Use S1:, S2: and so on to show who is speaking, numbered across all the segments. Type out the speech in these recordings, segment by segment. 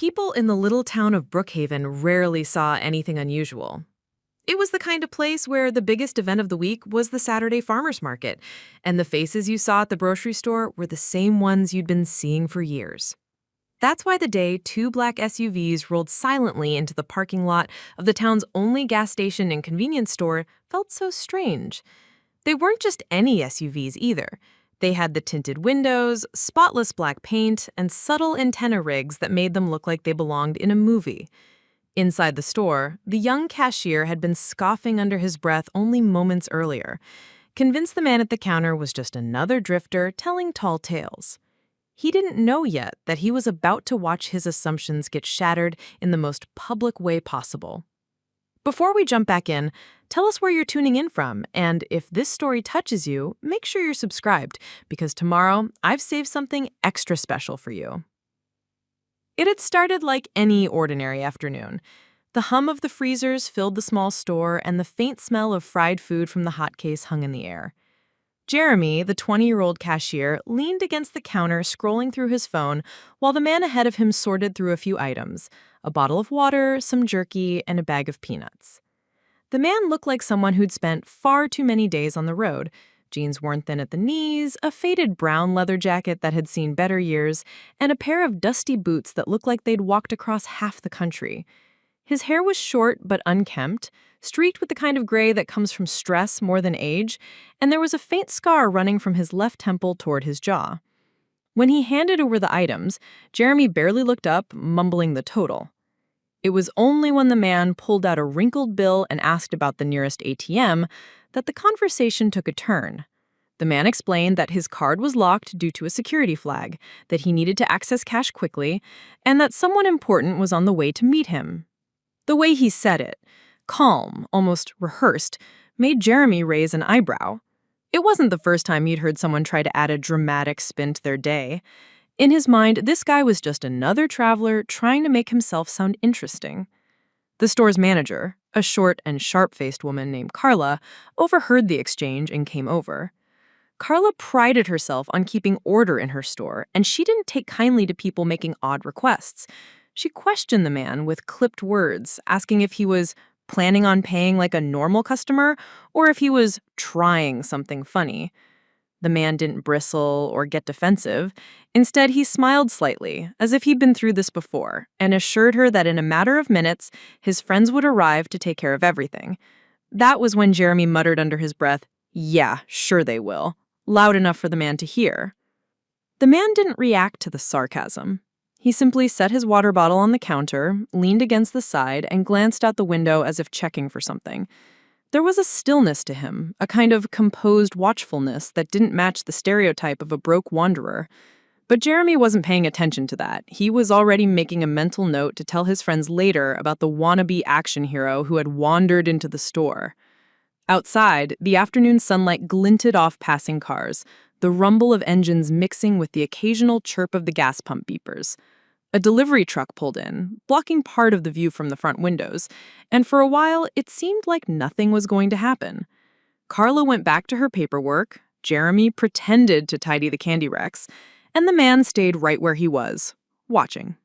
S1: People in the little town of Brookhaven rarely saw anything unusual. It was the kind of place where the biggest event of the week was the Saturday farmers market, and the faces you saw at the grocery store were the same ones you'd been seeing for years. That's why the day two black SUVs rolled silently into the parking lot of the town's only gas station and convenience store felt so strange. They weren't just any SUVs either. They had the tinted windows, spotless black paint, and subtle antenna rigs that made them look like they belonged in a movie. Inside the store, the young cashier had been scoffing under his breath only moments earlier, convinced the man at the counter was just another drifter telling tall tales. He didn't know yet that he was about to watch his assumptions get shattered in the most public way possible. Before we jump back in, tell us where you're tuning in from, and if this story touches you, make sure you're subscribed, because tomorrow I've saved something extra special for you. It had started like any ordinary afternoon. The hum of the freezers filled the small store, and the faint smell of fried food from the hot case hung in the air. Jeremy, the 20-year-old cashier, leaned against the counter scrolling through his phone while the man ahead of him sorted through a few items, a bottle of water, some jerky, and a bag of peanuts. The man looked like someone who'd spent far too many days on the road. Jeans worn thin at the knees, a faded brown leather jacket that had seen better years, and a pair of dusty boots that looked like they'd walked across half the country. His hair was short but unkempt, streaked with the kind of gray that comes from stress more than age, and there was a faint scar running from his left temple toward his jaw. When he handed over the items, Jeremy barely looked up, mumbling the total. It was only when the man pulled out a wrinkled bill and asked about the nearest ATM that the conversation took a turn. The man explained that his card was locked due to a security flag, that he needed to access cash quickly, and that someone important was on the way to meet him. The way he said it, calm, almost rehearsed, made Jeremy raise an eyebrow. It wasn't the first time he'd heard someone try to add a dramatic spin to their day. In his mind, this guy was just another traveler trying to make himself sound interesting. The store's manager, a short and sharp-faced woman named Carla, overheard the exchange and came over. Carla prided herself on keeping order in her store, and she didn't take kindly to people making odd requests. She questioned the man with clipped words, asking if he was planning on paying like a normal customer or if he was trying something funny. The man didn't bristle or get defensive. Instead, he smiled slightly, as if he'd been through this before, and assured her that in a matter of minutes, his friends would arrive to take care of everything. That was when Jeremy muttered under his breath, "Yeah, sure they will," loud enough for the man to hear. The man didn't react to the sarcasm. He simply set his water bottle on the counter, leaned against the side, and glanced out the window as if checking for something. There was a stillness to him, a kind of composed watchfulness that didn't match the stereotype of a broke wanderer. But Jeremy wasn't paying attention to that. He was already making a mental note to tell his friends later about the wannabe action hero who had wandered into the store. Outside, the afternoon sunlight glinted off passing cars, the rumble of engines mixing with the occasional chirp of the gas pump beepers. A delivery truck pulled in, blocking part of the view from the front windows, and for a while, it seemed like nothing was going to happen. Carla went back to her paperwork, Jeremy pretended to tidy the candy wrecks, and the man stayed right where he was, watching.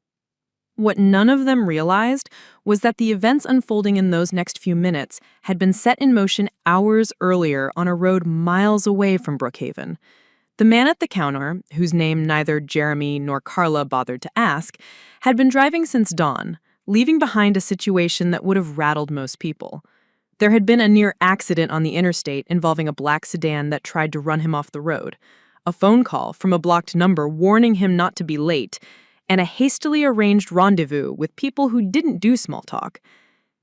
S1: What none of them realized was that the events unfolding in those next few minutes had been set in motion hours earlier on a road miles away from Brookhaven. The man at the counter, whose name neither Jeremy nor Carla bothered to ask, had been driving since dawn, leaving behind a situation that would have rattled most people. There had been a near accident on the interstate involving a black sedan that tried to run him off the road, a phone call from a blocked number warning him not to be late, and a hastily arranged rendezvous with people who didn't do small talk.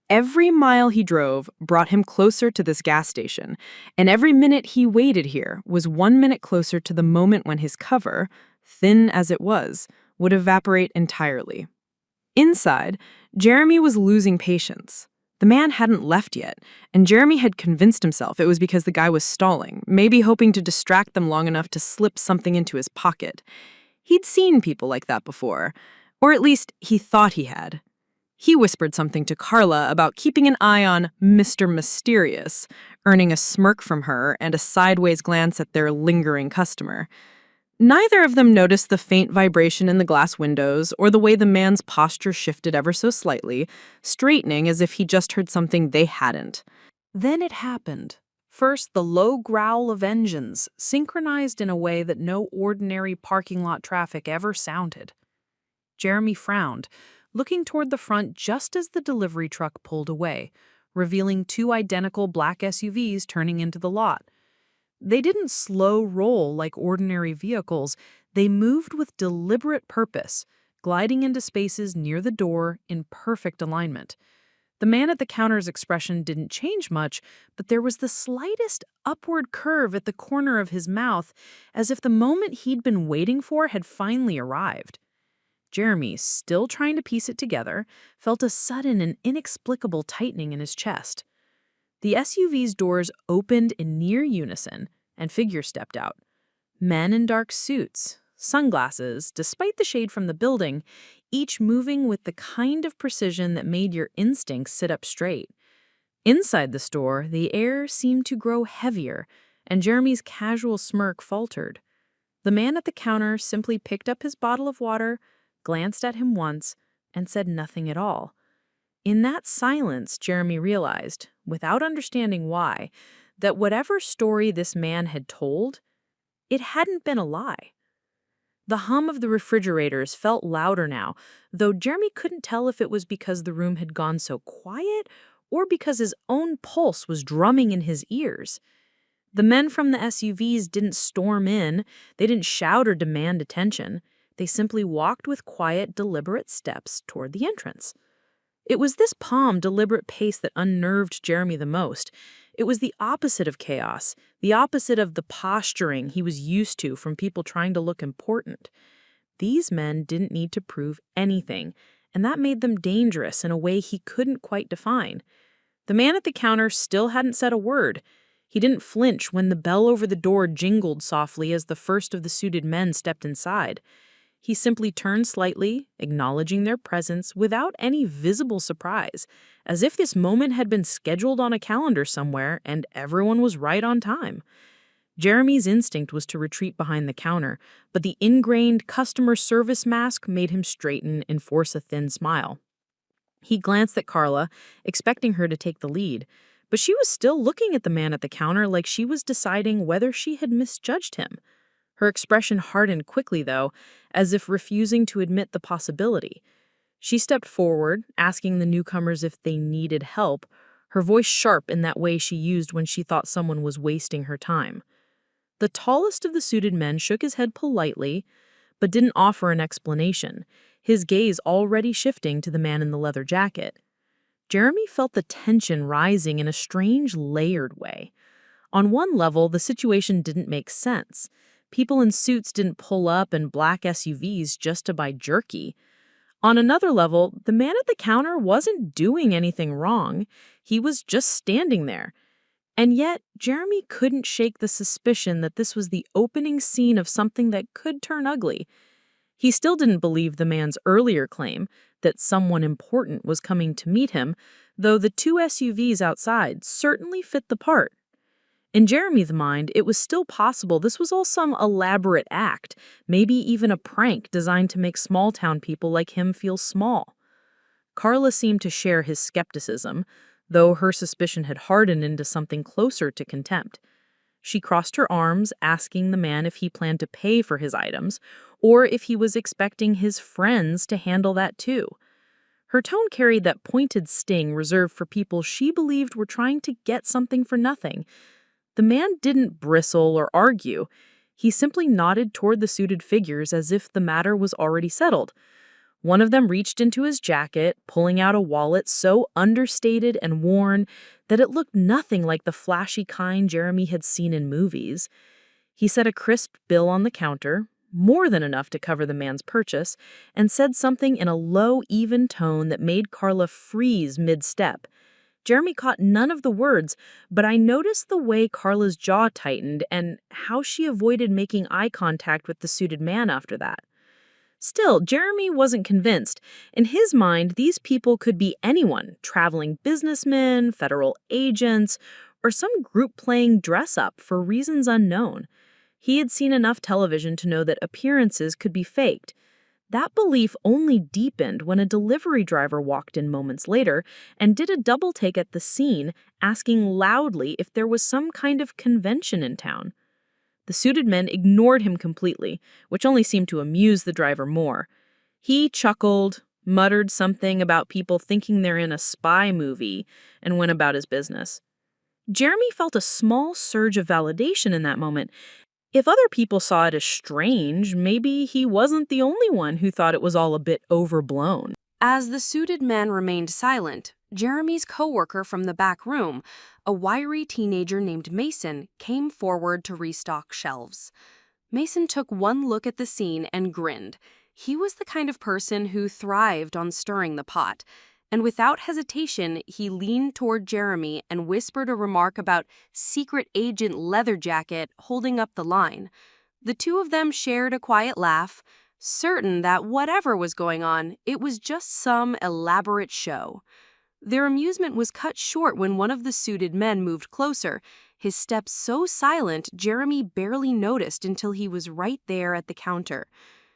S1: Every mile he drove brought him closer to this gas station, and every minute he waited here was 1 minute closer to the moment when his cover, thin as it was, would evaporate entirely. Inside, Jeremy was losing patience. The man hadn't left yet, and Jeremy had convinced himself it was because the guy was stalling, maybe hoping to distract them long enough to slip something into his pocket. He'd seen people like that before, or at least he thought he had. He whispered something to Carla about keeping an eye on Mr. Mysterious, earning a smirk from her and a sideways glance at their lingering customer. Neither of them noticed the faint vibration in the glass windows or the way the man's posture shifted ever so slightly, straightening as if he just heard something they hadn't. Then it happened. First, the low growl of engines, synchronized in a way that no ordinary parking lot traffic ever sounded. Jeremy frowned, looking toward the front just as the delivery truck pulled away, revealing two identical black SUVs turning into the lot. They didn't slow roll like ordinary vehicles. They moved with deliberate purpose, gliding into spaces near the door in perfect alignment. The man at the counter's expression didn't change much, but there was the slightest upward curve at the corner of his mouth, as if the moment he'd been waiting for had finally arrived. Jeremy, still trying to piece it together, felt a sudden and inexplicable tightening in his chest. The SUV's doors opened in near unison, and figures stepped out. Men in dark suits, sunglasses, despite the shade from the building, each moving with the kind of precision that made your instincts sit up straight. Inside the store, the air seemed to grow heavier, and Jeremy's casual smirk faltered. The man at the counter simply picked up his bottle of water, glanced at him once, and said nothing at all. In that silence, Jeremy realized, without understanding why, that whatever story this man had told, it hadn't been a lie. The hum of the refrigerators felt louder now, though Jeremy couldn't tell if it was because the room had gone so quiet or because his own pulse was drumming in his ears. The men from the SUVs didn't storm in, they didn't shout or demand attention. They simply walked with quiet, deliberate steps toward the entrance. It was this calm, deliberate pace that unnerved Jeremy the most. It was the opposite of chaos, the opposite of the posturing he was used to from people trying to look important. These men didn't need to prove anything, and that made them dangerous in a way he couldn't quite define. The man at the counter still hadn't said a word. He didn't flinch when the bell over the door jingled softly as the first of the suited men stepped inside. He simply turned slightly, acknowledging their presence without any visible surprise, as if this moment had been scheduled on a calendar somewhere and everyone was right on time. Jeremy's instinct was to retreat behind the counter, but the ingrained customer service mask made him straighten and force a thin smile. He glanced at Carla, expecting her to take the lead, but she was still looking at the man at the counter like she was deciding whether she had misjudged him. Her expression hardened quickly, though, as if refusing to admit the possibility. She stepped forward, asking the newcomers if they needed help, her voice sharp in that way she used when she thought someone was wasting her time. The tallest of the suited men shook his head politely, but didn't offer an explanation, his gaze already shifting to the man in the leather jacket. Jeremy felt the tension rising in a strange, layered way. On one level, the situation didn't make sense. People in suits didn't pull up in black SUVs just to buy jerky. On another level, the man at the counter wasn't doing anything wrong. He was just standing there. And yet, Jeremy couldn't shake the suspicion that this was the opening scene of something that could turn ugly. He still didn't believe the man's earlier claim that someone important was coming to meet him, though the two SUVs outside certainly fit the part. In Jeremy's mind, it was still possible this was all some elaborate act, maybe even a prank designed to make small-town people like him feel small. Carla seemed to share his skepticism, though her suspicion had hardened into something closer to contempt. She crossed her arms, asking the man if he planned to pay for his items, or if he was expecting his friends to handle that too. Her tone carried that pointed sting reserved for people she believed were trying to get something for nothing. The man didn't bristle or argue. He simply nodded toward the suited figures as if the matter was already settled. One of them reached into his jacket, pulling out a wallet so understated and worn that it looked nothing like the flashy kind Jeremy had seen in movies. He set a crisp bill on the counter, more than enough to cover the man's purchase, and said something in a low, even tone that made Carla freeze mid-step. Jeremy caught none of the words, but I noticed the way Carla's jaw tightened and how she avoided making eye contact with the suited man after that. Still, Jeremy wasn't convinced. In his mind, these people could be anyone, traveling businessmen, federal agents, or some group playing dress-up for reasons unknown.
S2: He had seen enough television to know that appearances could be faked. That belief only deepened when a delivery driver walked in moments later and did a double take at the scene, asking loudly if there was some kind of convention in town. The suited men ignored him completely, which only seemed to amuse the driver more. He chuckled, muttered something about people thinking they're in a spy movie, and went about his business. Jeremy felt a small surge of validation in that moment. If other people saw it as strange, maybe he wasn't the only one who thought it was all a bit overblown.
S3: As the suited men remained silent, Jeremy's coworker from the back room, a wiry teenager named Mason, came forward to restock shelves. Mason took one look at the scene and grinned. He was the kind of person who thrived on stirring the pot. And without hesitation, he leaned toward Jeremy and whispered a remark about secret agent leather jacket holding up the line. The two of them shared a quiet laugh, certain that whatever was going on, it was just some elaborate show. Their amusement was cut short when one of the suited men moved closer, his steps so silent Jeremy barely noticed until he was right there at the counter.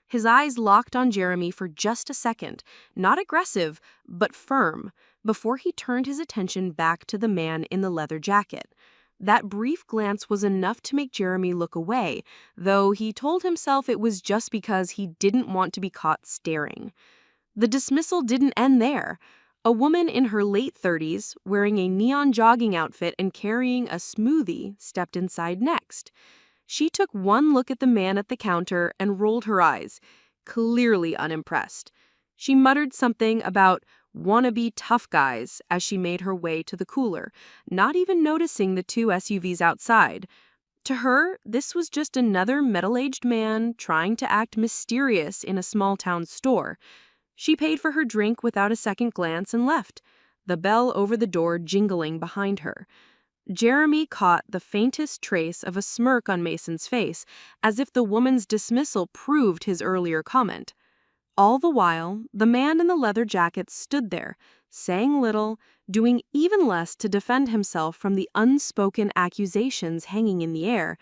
S3: His eyes locked on Jeremy for just a second, not aggressive, but firm, before he turned his attention back to the man in the leather jacket. That brief glance was enough to make Jeremy look away, though he told himself it was just because he didn't want to be caught staring. The dismissal didn't end there. A woman in her late 30s, wearing a neon jogging outfit and carrying a smoothie, stepped inside next. She took one look at the man at the counter and rolled her eyes, clearly unimpressed. She muttered something about wannabe tough guys as she made her way to the cooler, not even noticing the two SUVs outside. To her, this was just another middle-aged man trying to act mysterious in a small-town store. She paid for her drink without a second glance and left, the bell over the door jingling behind her. Jeremy caught the faintest trace of a smirk on Mason's face, as if the woman's dismissal proved his earlier comment. All the while, the man in the leather jacket stood there, saying little, doing even less to defend himself from the unspoken accusations hanging in the air.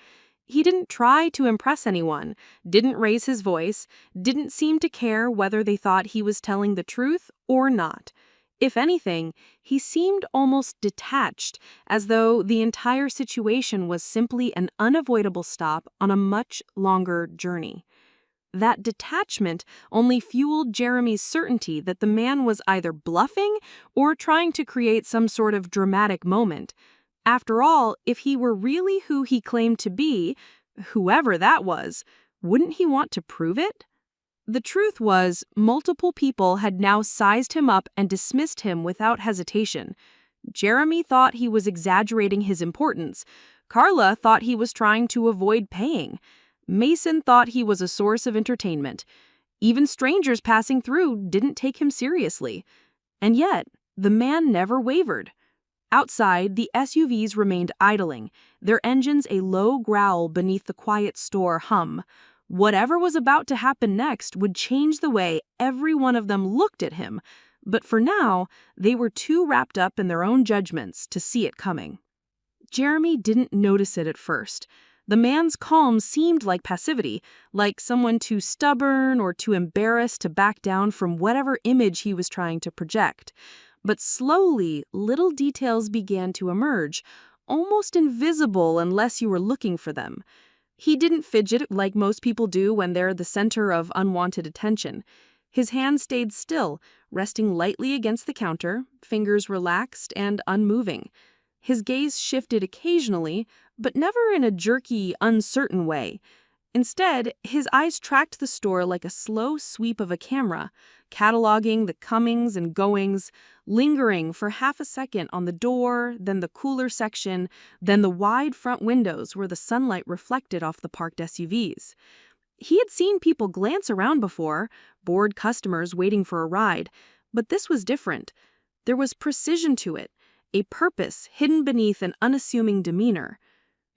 S3: He didn't try to impress anyone, didn't raise his voice, didn't seem to care whether they thought he was telling the truth or not. If anything, he seemed almost detached, as though the entire situation was simply an unavoidable stop on a much longer journey. That detachment only fueled Jeremy's certainty that the man was either bluffing or trying to create some sort of dramatic moment. After all, if he were really who he claimed to be, whoever that was, wouldn't he want to prove it? The truth was, multiple people had now sized him up and dismissed him without hesitation. Jeremy thought he was exaggerating his importance. Carla thought he was trying to avoid paying. Mason thought he was a source of entertainment. Even strangers passing through didn't take him seriously. And yet, the man never wavered. Outside, the SUVs remained idling, their engines a low growl beneath the quiet store hum. Whatever was about to happen next would change the way every one of them looked at him, but for now, they were too wrapped up in their own judgments to see it coming. Jeremy didn't notice it at first. The man's calm seemed like passivity, like someone too stubborn or too embarrassed to back down from whatever image he was trying to project. But slowly, little details began to emerge, almost invisible unless you were looking for them. He didn't fidget like most people do when they're the center of unwanted attention. His hand stayed still, resting lightly against the counter, fingers relaxed and unmoving. His gaze shifted occasionally, but never in a jerky, uncertain way. Instead, his eyes tracked the store like a slow sweep of a camera, cataloging the comings and goings, lingering for half a second on the door, then the cooler section, then the wide front windows where the sunlight reflected off the parked SUVs. He had seen people glance around before, bored customers waiting for a ride, but this was different. There was precision to it, a purpose hidden beneath an unassuming demeanor.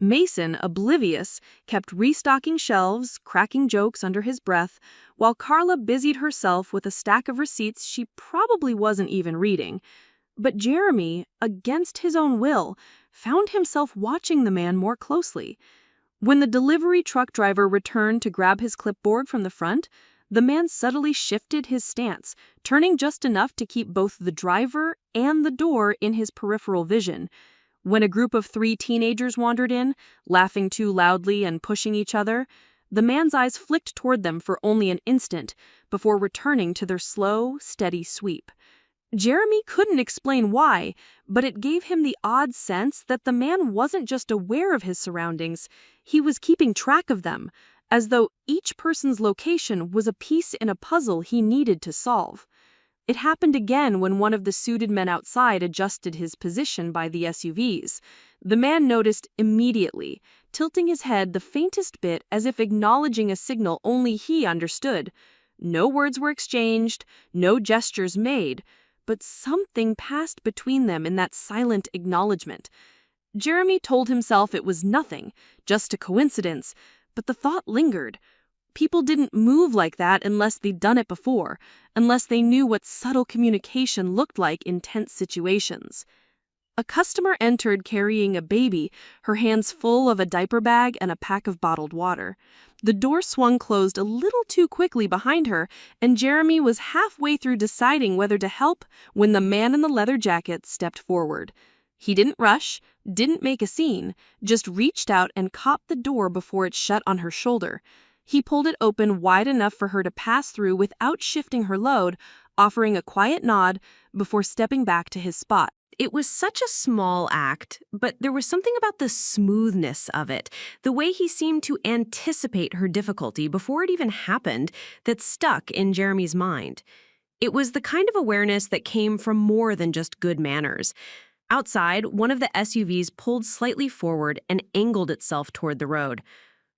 S3: Mason, oblivious, kept restocking shelves, cracking jokes under his breath, while Carla busied herself with a stack of receipts she probably wasn't even reading. But Jeremy, against his own will, found himself watching the man more closely. When the delivery truck driver returned to grab his clipboard from the front, the man subtly shifted his stance, turning just enough to keep both the driver and the door in his peripheral vision. When a group of 3 teenagers wandered in, laughing too loudly and pushing each other, the man's eyes flicked toward them for only an instant before returning to their slow, steady sweep. Jeremy couldn't explain why, but it gave him the odd sense that the man wasn't just aware of his surroundings, he was keeping track of them, as though each person's location was a piece in a puzzle he needed to solve. It happened again when one of the suited men outside adjusted his position by the SUVs. The man noticed immediately, tilting his head the faintest bit as if acknowledging a signal only he understood. No words were exchanged, no gestures made, but something passed between them in that silent acknowledgement. Jeremy told himself it was nothing, just a coincidence, but the thought lingered. People didn't move like that unless they'd done it before, unless they knew what subtle communication looked like in tense situations. A customer entered carrying a baby, her hands full of a diaper bag and a pack of bottled water. The door swung closed a little too quickly behind her, and Jeremy was halfway through deciding whether to help when the man in the leather jacket stepped forward. He didn't rush, didn't make a scene, just reached out and caught the door before it shut on her shoulder. He pulled it open wide enough for her to pass through without shifting her load, offering a quiet nod before stepping back to his spot.
S1: It was such a small act, but there was something about the smoothness of it, the way he seemed to anticipate her difficulty before it even happened, that stuck in Jeremy's mind. It was the kind of awareness that came from more than just good manners. Outside, one of the SUVs pulled slightly forward and angled itself toward the road.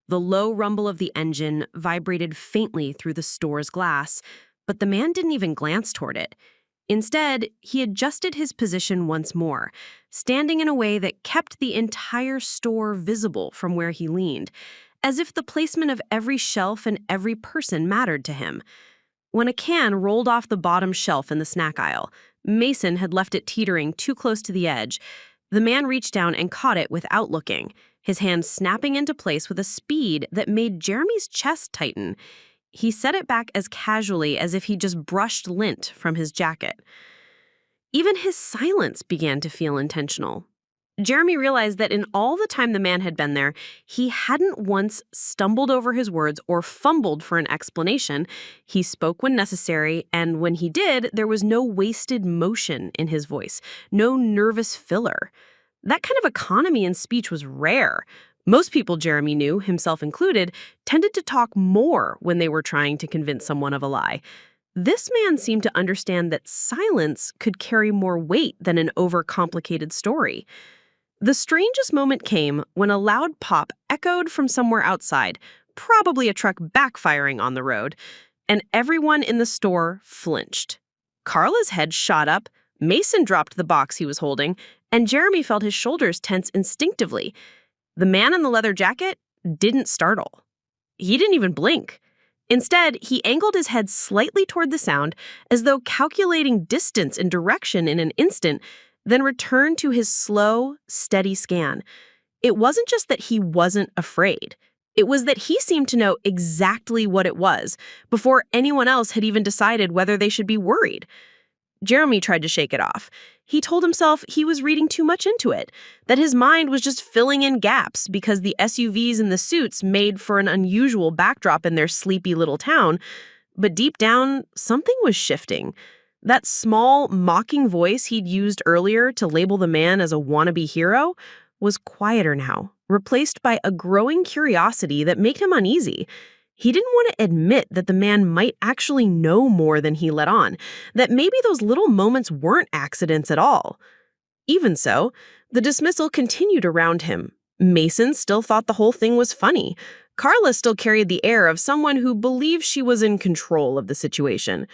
S1: The low rumble of the engine vibrated faintly through the store's glass, but the man didn't even glance toward it. Instead, he adjusted his position once more, standing in a way that kept the entire store visible from where he leaned, as if the placement of every shelf and every person mattered to him. When a can rolled off the bottom shelf in the snack aisle, Mason had left it teetering too close to the edge. The man reached down and caught it without looking, his hand snapping into place with a speed that made Jeremy's chest tighten. He set it back as casually as if he just brushed lint from his jacket. Even his silence began to feel intentional. Jeremy realized that in all the time the man had been there, he hadn't once stumbled over his words or fumbled for an explanation. He spoke when necessary, and when he did, there was no wasted motion in his voice, no nervous filler. That kind of economy in speech was rare. Most people Jeremy knew, himself included, tended to talk more when they were trying to convince someone of a lie. This man seemed to understand that silence could carry more weight than an overcomplicated story. The strangest moment came when a loud pop echoed from somewhere outside, probably a truck backfiring on the road, and everyone in the store flinched. Carla's head shot up, Mason dropped the box he was holding, and Jeremy felt his shoulders tense instinctively. The man in the leather jacket didn't startle. He didn't even blink. Instead, he angled his head slightly toward the sound, as though calculating distance and direction in an instant, then returned to his slow, steady scan. It wasn't just that he wasn't afraid. It was that he seemed to know exactly what it was before anyone else had even decided whether they should be worried. Jeremy tried to shake it off. He told himself he was reading too much into it, that his mind was just filling in gaps because the SUVs and the suits made for an unusual backdrop in their sleepy little town. But deep down, something was shifting. That small, mocking voice he'd used earlier to label the man as a wannabe hero was quieter now, replaced by a growing curiosity that made him uneasy. He didn't want to admit that the man might actually know more than he let on, that maybe those little moments weren't accidents at all. Even so, the dismissal continued around him. Mason still thought the whole thing was funny. Carla still carried the air of someone who believed she was in control of the situation.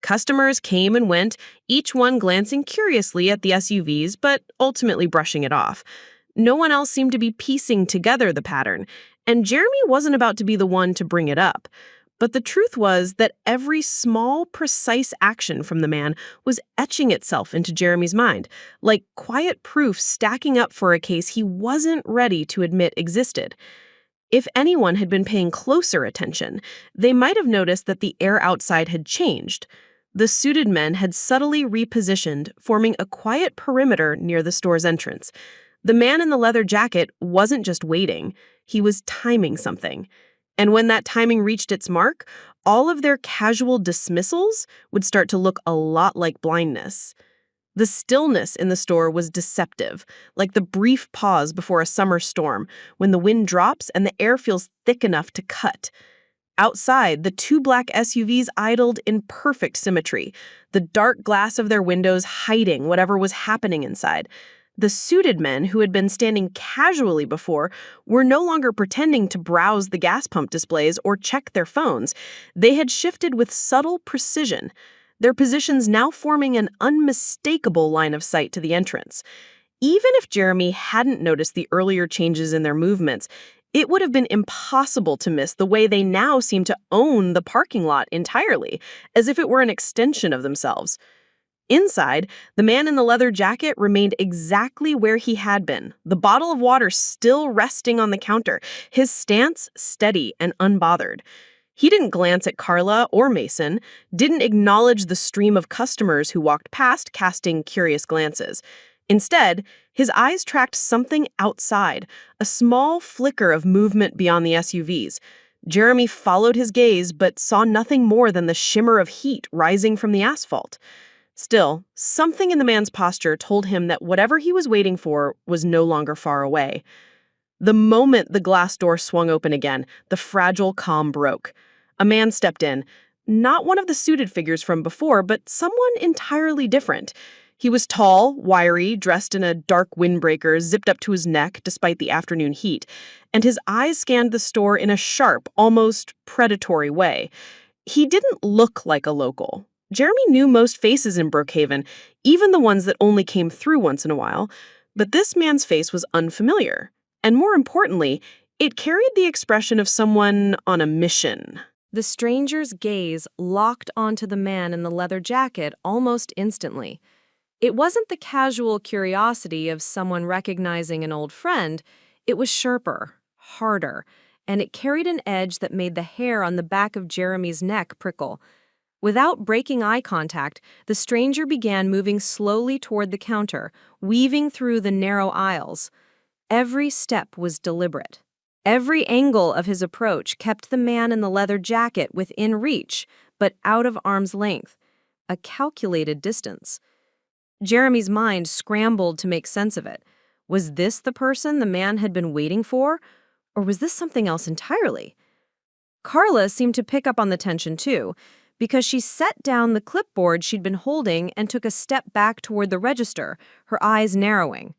S1: Customers came and went, each one glancing curiously at the SUVs, but ultimately brushing it off. No one else seemed to be piecing together the pattern, and Jeremy wasn't about to be the one to bring it up. But the truth was that every small, precise action from the man was etching itself into Jeremy's mind, like quiet proof stacking up for a case he wasn't ready to admit existed.
S2: If anyone had been paying closer attention, they might have noticed that the air outside had changed. The suited men had subtly repositioned, forming a quiet perimeter near the store's entrance. The man in the leather jacket wasn't just waiting, he was timing something. And when that timing reached its mark, all of their casual dismissals would start to look a lot like blindness. The stillness in the store was deceptive, like the brief pause before a summer storm, when the wind drops and the air feels thick enough to cut. Outside, the two black SUVs idled in perfect symmetry, the dark glass of their windows hiding whatever was happening inside. The suited men who had been standing casually before were no longer pretending to browse the gas pump displays or check their phones. They had shifted with subtle precision, their positions now forming an unmistakable line of sight to the entrance. Even if Jeremy hadn't noticed the earlier changes in their movements, it would have been impossible to miss the way they now seemed to own the parking lot entirely, as if it were an extension of themselves. Inside, the man in the leather jacket remained exactly where he had been, the bottle of water still resting on the counter, his stance steady and unbothered. He didn't glance at Carla or Mason, didn't acknowledge the stream of customers who walked past, casting curious glances. Instead, his eyes tracked something outside, a small flicker of movement beyond the SUVs. Jeremy followed his gaze, but saw nothing more than the shimmer of heat rising from the asphalt. Still, something in the man's posture told him that whatever he was waiting for was no longer far away. The moment the glass door swung open again, the fragile calm broke. A man stepped in, not one of the suited figures from before, but someone entirely different. He was tall, wiry, dressed in a dark windbreaker zipped up to his neck despite the afternoon heat, and his eyes scanned the store in a sharp, almost predatory way. He didn't look like a local. Jeremy knew most faces in Brookhaven, even the ones that only came through once in a while, but this man's face was unfamiliar. And more importantly, it carried the expression of someone on a mission.
S1: The stranger's gaze locked onto the man in the leather jacket almost instantly. It wasn't the casual curiosity of someone recognizing an old friend. It was sharper, harder, and it carried an edge that made the hair on the back of Jeremy's neck prickle. Without breaking eye contact, the stranger began moving slowly toward the counter, weaving through the narrow aisles. Every step was deliberate. Every angle of his approach kept the man in the leather jacket within reach, but out of arm's length, a calculated distance. Jeremy's mind scrambled to make sense of it. Was this the person the man had been waiting for, or was this something else entirely? Carla seemed to pick up on the tension too, because she set down the clipboard she'd been holding and took a step back toward the register, her eyes narrowing.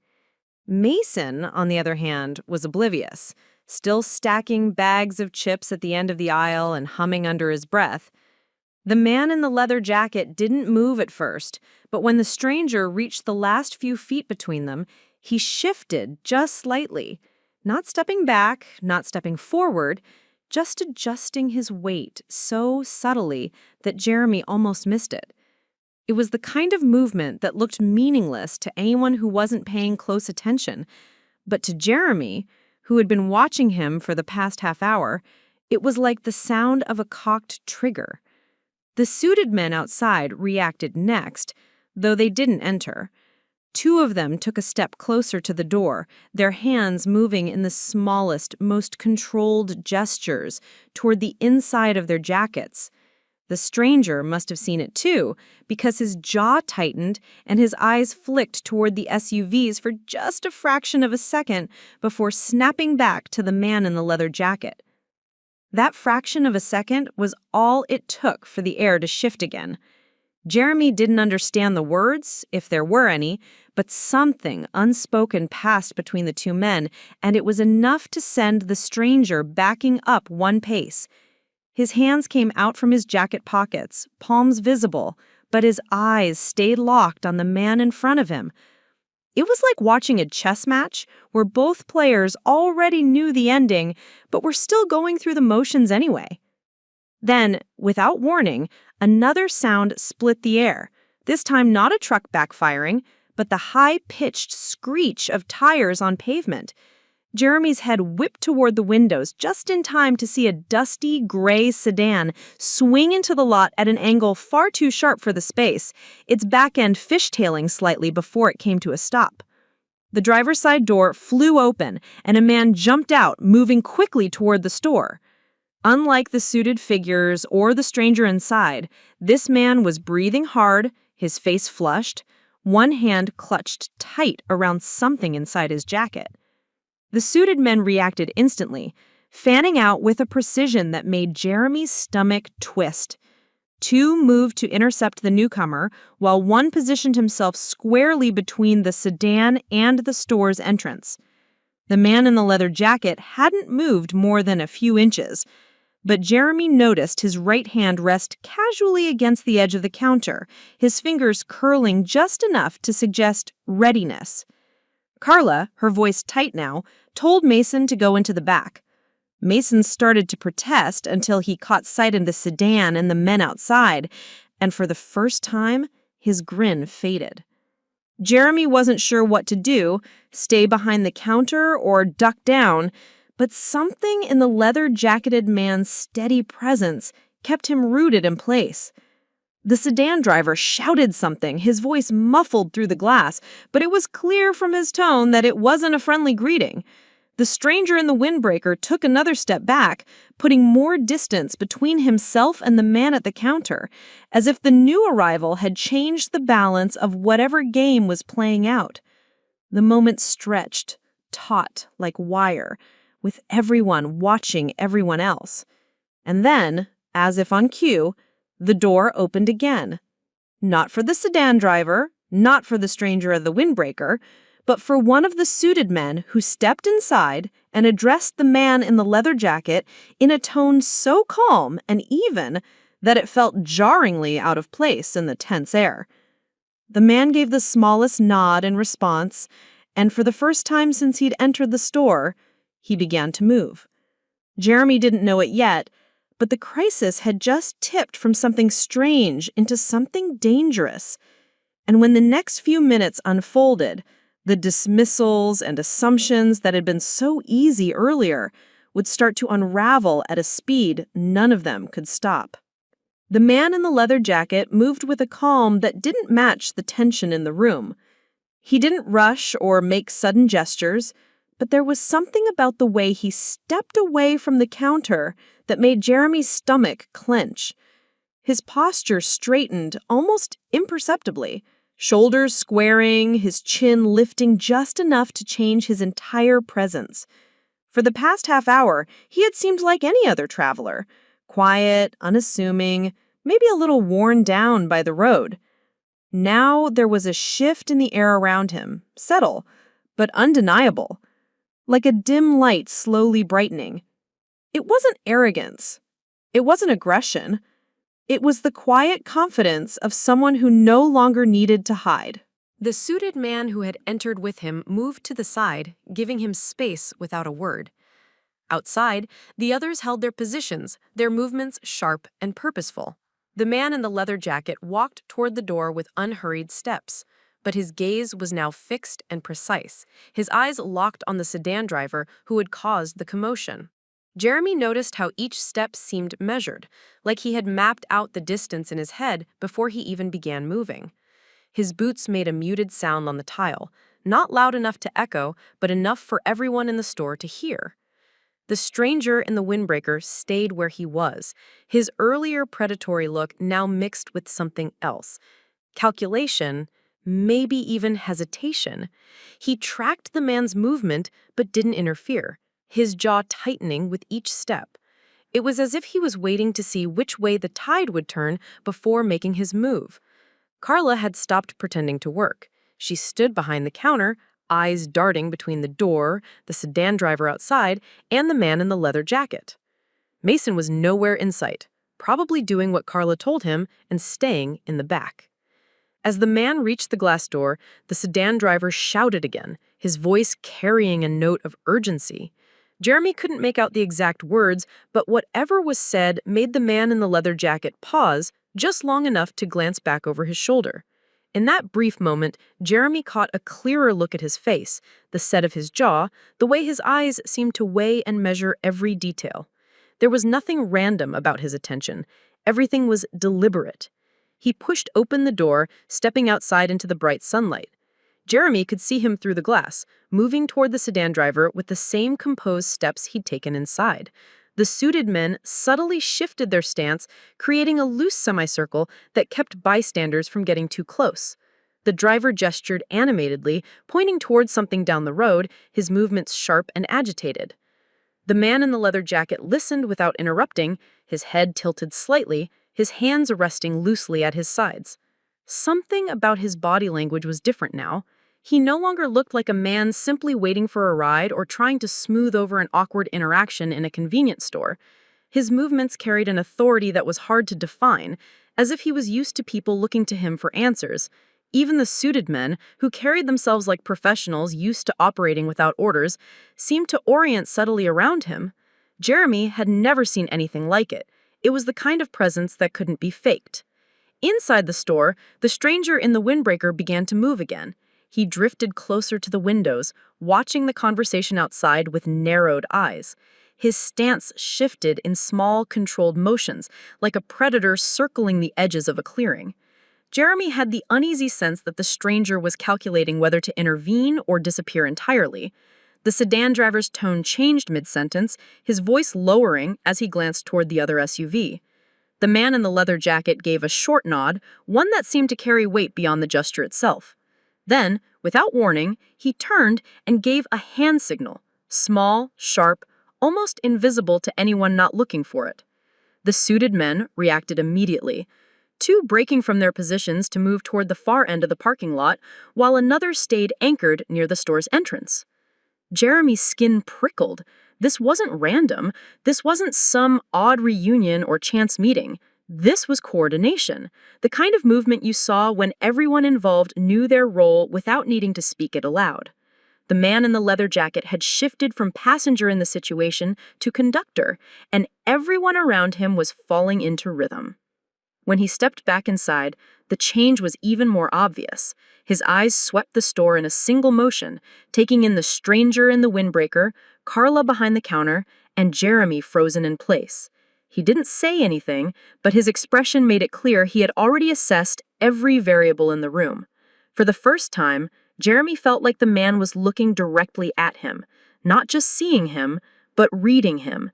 S1: Mason, on the other hand, was oblivious, still stacking bags of chips at the end of the aisle and humming under his breath. The man in the leather jacket didn't move at first, but when the stranger reached the last few feet between them, he shifted just slightly, not stepping back, not stepping forward, just adjusting his weight so subtly that Jeremy almost missed it. It was the kind of movement that looked meaningless to anyone who wasn't paying close attention, but to Jeremy, who had been watching him for the past half hour, it was like the sound of a cocked trigger. The suited men outside reacted next, though they didn't enter. Two of them took a step closer to the door, their hands moving in the smallest, most controlled gestures toward the inside of their jackets. The stranger must have seen it too, because his jaw tightened and his eyes flicked toward the SUVs for just a fraction of a second before snapping back to the man in the leather jacket. That fraction of a second was all it took for the air to shift again. Jeremy didn't understand the words, if there were any, but something unspoken passed between the two men, and it was enough to send the stranger backing up one pace. His hands came out from his jacket pockets, palms visible, but his eyes stayed locked on the man in front of him. It was like watching a chess match where both players already knew the ending, but were still going through the motions anyway. Then, without warning, another sound split the air, this time not a truck backfiring, but the high-pitched screech of tires on pavement.
S2: Jeremy's head whipped toward the windows just in time to see a dusty, gray sedan swing into the lot at an angle far too sharp for the space, its back end fishtailing slightly before it came to a stop. The driver's side door flew open, and a man jumped out, moving quickly toward the store. Unlike the suited figures or the stranger inside, this man was breathing hard, his face flushed, one hand clutched tight around something inside his jacket. The suited men reacted instantly, fanning out with a precision that made Jeremy's stomach twist. Two moved to intercept the newcomer, while one positioned himself squarely between the sedan and the store's entrance. The man in the leather jacket hadn't moved more than a few inches, but Jeremy noticed his right hand rest casually against the edge of the counter, his fingers curling just enough to suggest readiness. Carla, her voice tight now, told Mason to go into the back. Mason started to protest until he caught sight of the sedan and the men outside, and for the first time, his grin faded. Jeremy wasn't sure what to do, stay behind the counter or duck down, but something in the leather-jacketed man's steady presence kept him rooted in place. The sedan driver shouted something, his voice muffled through the glass, but it was clear from his tone that it wasn't a friendly greeting. The stranger in the windbreaker took another step back, putting more distance between himself and the man at the counter, as if the new arrival had changed the balance of whatever game was playing out. The moment stretched, taut like wire, with everyone watching everyone else. And then, as if on cue, the door opened again. Not for the sedan driver, not for the stranger of the windbreaker, but for one of the suited men who stepped inside and addressed the man in the leather jacket in a tone so calm and even that it felt jarringly out of place in the tense air. The man gave the smallest nod in response, and for the first time since he'd entered the store, he began to move. Jeremy didn't know it yet, but the crisis had just tipped from something strange into something dangerous. And when the next few minutes unfolded, the dismissals and assumptions that had been so easy earlier would start to unravel at a speed none of them could stop. The man in the leather jacket moved with a calm that didn't match the tension in the room. He didn't rush or make sudden gestures, but there was something about the way he stepped away from the counter that made Jeremy's stomach clench. His posture straightened almost imperceptibly, shoulders squaring, his chin lifting just enough to change his entire presence. For the past half hour, he had seemed like any other traveler, quiet, unassuming, maybe a little worn down by the road. Now there was a shift in the air around him, subtle, but undeniable, like a dim light slowly brightening. It wasn't arrogance. It wasn't aggression. It was the quiet confidence of someone who no longer needed to hide.
S1: The suited man who had entered with him moved to the side, giving him space without a word. Outside, the others held their positions, their movements sharp and purposeful. The man in the leather jacket walked toward the door with unhurried steps, but his gaze was now fixed and precise, his eyes locked on the sedan driver who had caused the commotion. Jeremy noticed how each step seemed measured, like he had mapped out the distance in his head before he even began moving. His boots made a muted sound on the tile, not loud enough to echo, but enough for everyone in the store to hear. The stranger in the windbreaker stayed where he was, his earlier predatory look now mixed with something else. Calculation, maybe even hesitation. He tracked the man's movement but didn't interfere, his jaw tightening with each step. It was as if he was waiting to see which way the tide would turn before making his move. Carla had stopped pretending to work. She stood behind the counter, eyes darting between the door, the sedan driver outside, and the man in the leather jacket. Mason was nowhere in sight, probably doing what Carla told him and staying in the back. As the man reached the glass door, the sedan driver shouted again, his voice carrying a note of urgency. Jeremy couldn't make out the exact words, but whatever was said made the man in the leather jacket pause just long enough to glance back over his shoulder.
S2: In that brief moment, Jeremy caught a clearer look at his face, the set of his jaw, the way his eyes seemed to weigh and measure every detail. There was nothing random about his attention. Everything was deliberate. He pushed open the door, stepping outside into the bright sunlight. Jeremy could see him through the glass, moving toward the sedan driver with the same composed steps he'd taken inside. The suited men subtly shifted their stance, creating a loose semicircle that kept bystanders from getting too close. The driver gestured animatedly, pointing towards something down the road, his movements sharp and agitated. The man in the leather jacket listened without interrupting, his head tilted slightly, his hands resting loosely at his sides. Something about his body language was different now. He no longer looked like a man simply waiting for a ride or trying to smooth over an awkward interaction in a convenience store. His movements carried an authority that was hard to define, as if he was used to people looking to him for answers. Even the suited men, who carried themselves like professionals used to operating without orders, seemed to orient subtly around him. Jeremy had never seen anything like it. It was the kind of presence that couldn't be faked. Inside the store, the stranger in the windbreaker began to move again. He drifted closer to the windows, watching the conversation outside with narrowed eyes. His stance shifted in small, controlled motions, like a predator circling the edges of a clearing. Jeremy had the uneasy sense that the stranger was calculating whether to intervene or disappear entirely. The sedan driver's tone changed mid-sentence, his voice lowering as he glanced toward the other SUV. The man in the leather jacket gave a short nod, one that seemed to carry weight beyond the gesture itself. Then, without warning, he turned and gave a hand signal, small, sharp, almost invisible to anyone not looking for it. The suited men reacted immediately, two breaking from their positions to move toward the far end of the parking lot, while another stayed anchored near the store's entrance. Jeremy's skin prickled. This wasn't random. This wasn't some odd reunion or chance meeting. This was coordination, the kind of movement you saw when everyone involved knew their role without needing to speak it aloud. The man in the leather jacket had shifted from passenger in the situation to conductor, and everyone around him was falling into rhythm. When he stepped back inside, the change was even more obvious. His eyes swept the store in a single motion, taking in the stranger in the windbreaker, Carla behind the counter, and Jeremy frozen in place. He didn't say anything, but his expression made it clear he had already assessed every variable in the room. For the first time, Jeremy felt like the man was looking directly at him, not just seeing him, but reading him.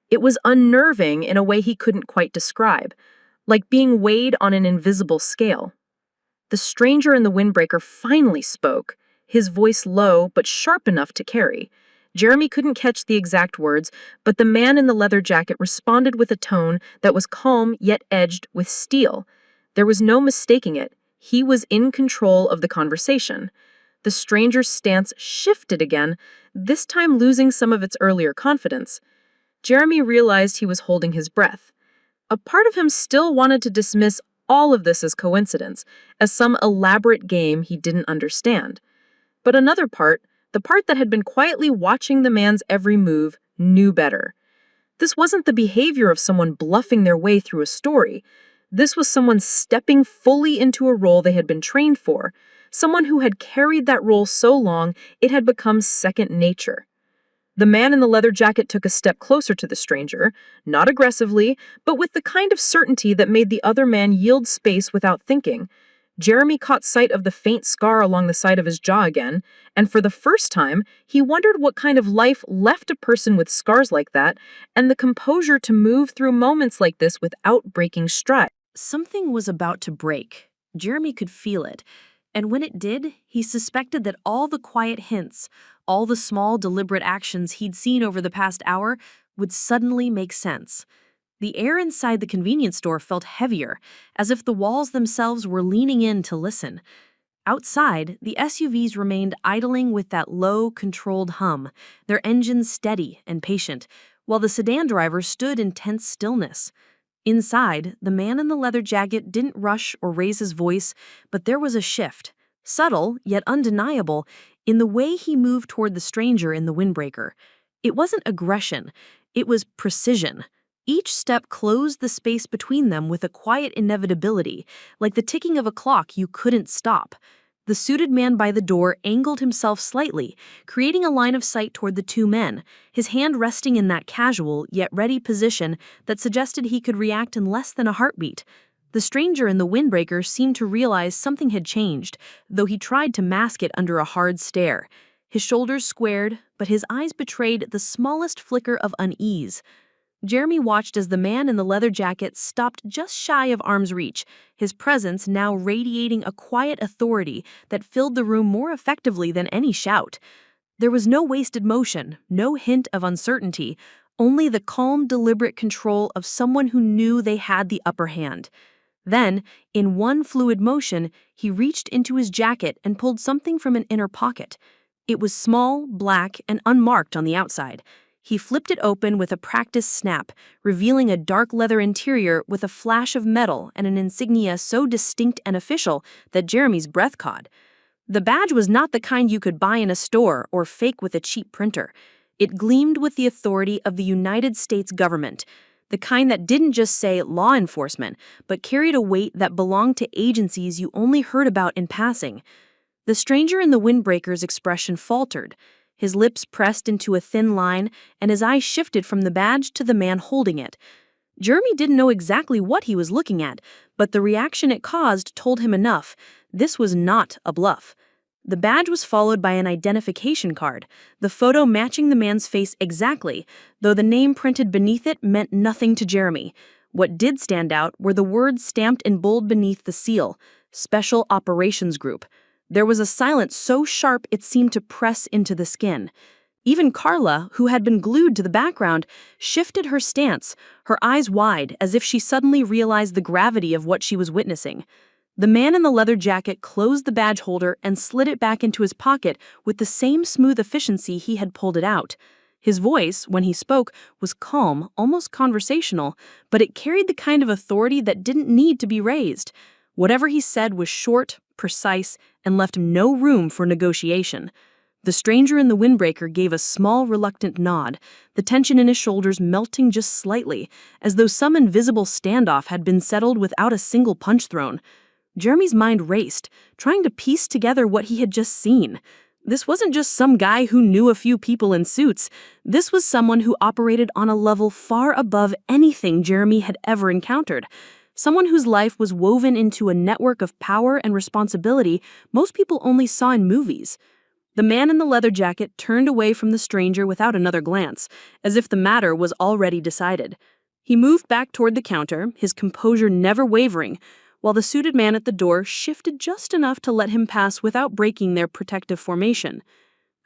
S2: It was unnerving in a way he couldn't quite describe, like being weighed on an invisible scale. The stranger in the windbreaker finally spoke, his voice low but sharp enough to carry. Jeremy couldn't catch the exact words, but the man in the leather jacket responded with a tone that was calm yet edged with steel. There was no mistaking it. He was in control of the conversation. The stranger's stance shifted again, this time losing some of its earlier confidence. Jeremy realized he was holding his breath. A part of him still wanted to dismiss all of this as coincidence, as some elaborate game he didn't understand. But another part, the part that had been quietly watching the man's every move, knew better. This wasn't the behavior of someone bluffing their way through a story. This was someone stepping fully into a role they had been trained for, someone who had carried that role so long it had become second nature. The man in the leather jacket took a step closer to the stranger, not aggressively, but with the kind of certainty that made the other man yield space without thinking. Jeremy caught sight of the faint scar along the side of his jaw again, and for the first time, he wondered what kind of life left a person with scars like that, and the composure to move through moments like this without breaking stride.
S3: Something was about to break. Jeremy could feel it. And when it did, he suspected that all the quiet hints, all the small, deliberate actions he'd seen over the past hour would suddenly make sense. The air inside the convenience store felt heavier, as if the walls themselves were leaning in to listen. Outside, the SUVs remained idling with that low, controlled hum, their engines steady and patient, while the sedan driver stood in tense stillness. Inside, the man in the leather jacket didn't rush or raise his voice, but there was a shift, subtle yet undeniable, in the way he moved toward the stranger in the windbreaker. It wasn't aggression, it was precision.
S2: Each step closed the space between them with a quiet inevitability, like the ticking of a clock you couldn't stop. The suited man by the door angled himself slightly, creating a line of sight toward the two men, his hand resting in that casual yet ready position that suggested he could react in less than a heartbeat. The stranger in the windbreaker seemed to realize something had changed, though he tried to mask it under a hard stare. His shoulders squared, but his eyes betrayed the smallest flicker of unease. Jeremy watched as the man in the leather jacket stopped just shy of arm's reach, his presence now radiating a quiet authority that filled the room more effectively than any shout. There was no wasted motion, no hint of uncertainty, only the calm, deliberate control of someone who knew they had the upper hand. Then, in one fluid motion, he reached into his jacket and pulled something from an inner pocket. It was small, black, and unmarked on the outside. He flipped it open with a practiced snap, revealing a dark leather interior with a flash of metal and an insignia so distinct and official that Jeremy's breath caught. The badge was not the kind you could buy in a store or fake with a cheap printer. It gleamed with the authority of the United States government, the kind that didn't just say law enforcement, but carried a weight that belonged to agencies you only heard about in passing. The stranger in the windbreaker's expression faltered. His lips pressed into a thin line, and his eyes shifted from the badge to the man holding it. Jeremy didn't know exactly what he was looking at, but the reaction it caused told him enough. This was not a bluff. The badge was followed by an identification card, the photo matching the man's face exactly, though the name printed beneath it meant nothing to Jeremy. What did stand out were the words stamped in bold beneath the seal, Special Operations Group. There was a silence so sharp it seemed to press into the skin. Even Carla, who had been glued to the background, shifted her stance, her eyes wide as if she suddenly realized the gravity of what she was witnessing. The man in the leather jacket closed the badge holder and slid it back into his pocket with the same smooth efficiency he had pulled it out. His voice, when he spoke, was calm, almost conversational, but it carried the kind of authority that didn't need to be raised. Whatever he said was short, precise, and left no room for negotiation. The stranger in the windbreaker gave a small, reluctant nod, the tension in his shoulders melting just slightly, as though some invisible standoff had been settled without a single punch thrown. Jeremy's mind raced, trying to piece together what he had just seen. This wasn't just some guy who knew a few people in suits. This was someone who operated on a level far above anything Jeremy had ever encountered. Someone whose life was woven into a network of power and responsibility most people only saw in movies. The man in the leather jacket turned away from the stranger without another glance, as if the matter was already decided. He moved back toward the counter, his composure never wavering, while the suited man at the door shifted just enough to let him pass without breaking their protective formation.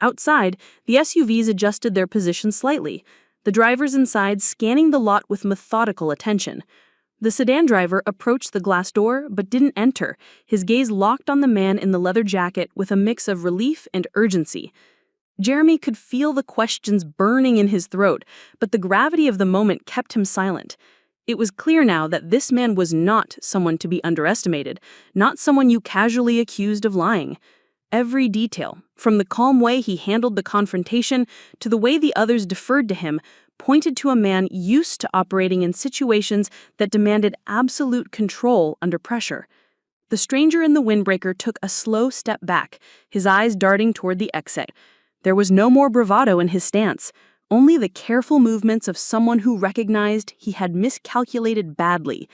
S2: Outside, the SUVs adjusted their position slightly, the drivers inside scanning the lot with methodical attention. The sedan driver approached the glass door but didn't enter, his gaze locked on the man in the leather jacket with a mix of relief and urgency. Jeremy could feel the questions burning in his throat, but the gravity of the moment kept him silent. It was clear now that this man was not someone to be underestimated, not someone you casually accused of lying. Every detail, from the calm way he handled the confrontation to the way the others deferred to him, pointed to a man used to operating in situations that demanded absolute control under pressure. The stranger in the windbreaker took a slow step back, his eyes darting toward the exit. There was no more bravado in his stance, only the careful movements of someone who recognized he had miscalculated badly.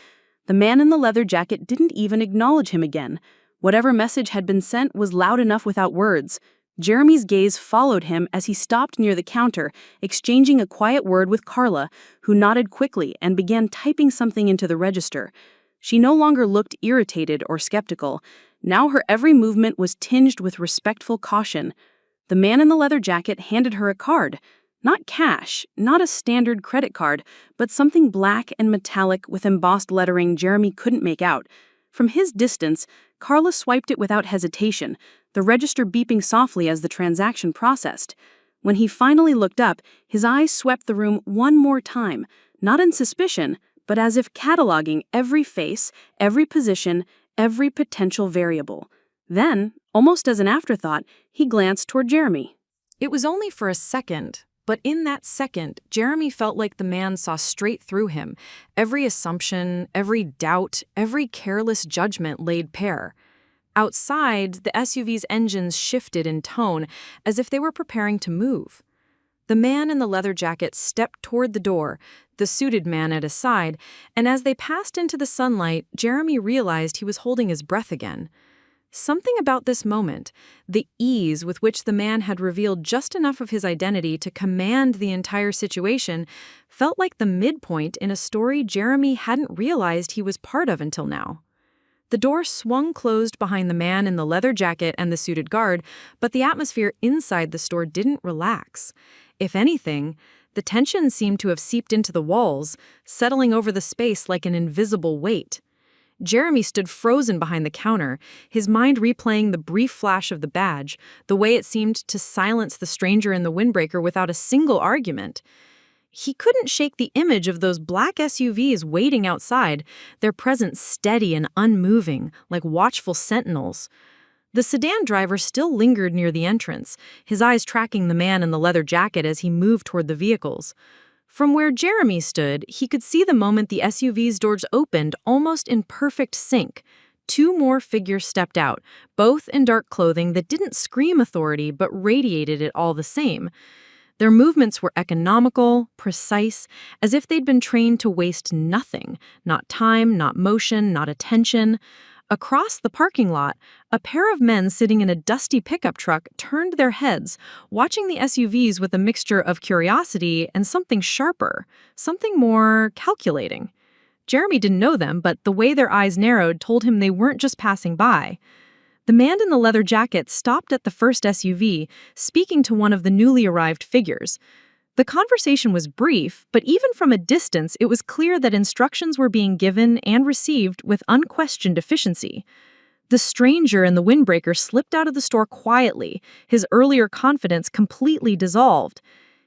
S2: The man in the leather jacket didn't even acknowledge him again. Whatever message had been sent was loud enough without words. Jeremy's gaze followed him as he stopped near the counter, exchanging a quiet word with Carla, who nodded quickly and began typing something into the register. She no longer looked irritated or skeptical. Now her every movement was tinged with respectful caution. The man in the leather jacket handed her a card. Not cash, not a standard credit card, but something black and metallic with embossed lettering Jeremy couldn't make out. From his distance, Carla swiped it without hesitation, the register beeping softly as the transaction processed. When he finally looked up, his eyes swept the room one more time, not in suspicion, but as if cataloging every face, every position, every potential variable. Then, almost as an afterthought, he glanced toward Jeremy.
S1: It was only for a second,
S2: But in that second, Jeremy felt like the man saw straight through him. Every assumption, every doubt, every careless judgment laid bare. Outside, the SUV's engines shifted in tone, as if they were preparing to move. The man in the leather jacket stepped toward the door, the suited man at his side, and as they passed into the sunlight, Jeremy realized he was holding his breath again. Something about this moment, the ease with which the man had revealed just enough of his identity to command the entire situation, felt like the midpoint in a story Jeremy hadn't realized he was part of until now. The door swung closed behind the man in the leather jacket and the suited guard, but the atmosphere inside the store didn't relax. If anything, the tension seemed to have seeped into the walls, settling over the space like an invisible weight. Jeremy stood frozen behind the counter, his mind replaying the brief flash of the badge, the way it seemed to silence the stranger in the windbreaker without a single argument. He couldn't shake the image of those black SUVs waiting outside, their presence steady and unmoving, like watchful sentinels. The sedan driver still lingered near the entrance, his eyes tracking the man in the leather jacket as he moved toward the vehicles. From where Jeremy stood, he could see the moment the SUV's doors opened almost in perfect sync. Two more figures stepped out, both in dark clothing that didn't scream authority but radiated it all the same. Their movements were economical, precise, as if they'd been trained to waste nothing, not time, not motion, not attention. Across the parking lot, a pair of men sitting in a dusty pickup truck turned their heads, watching the SUVs with a mixture of curiosity and something sharper, something more calculating. Jeremy didn't know them, but the way their eyes narrowed told him they weren't just passing by. The man in the leather jacket stopped at the first SUV, speaking to one of the newly arrived figures. The conversation was brief, but even from a distance, it was clear that instructions were being given and received with unquestioned efficiency. The stranger in the windbreaker slipped out of the store quietly, his earlier confidence completely dissolved.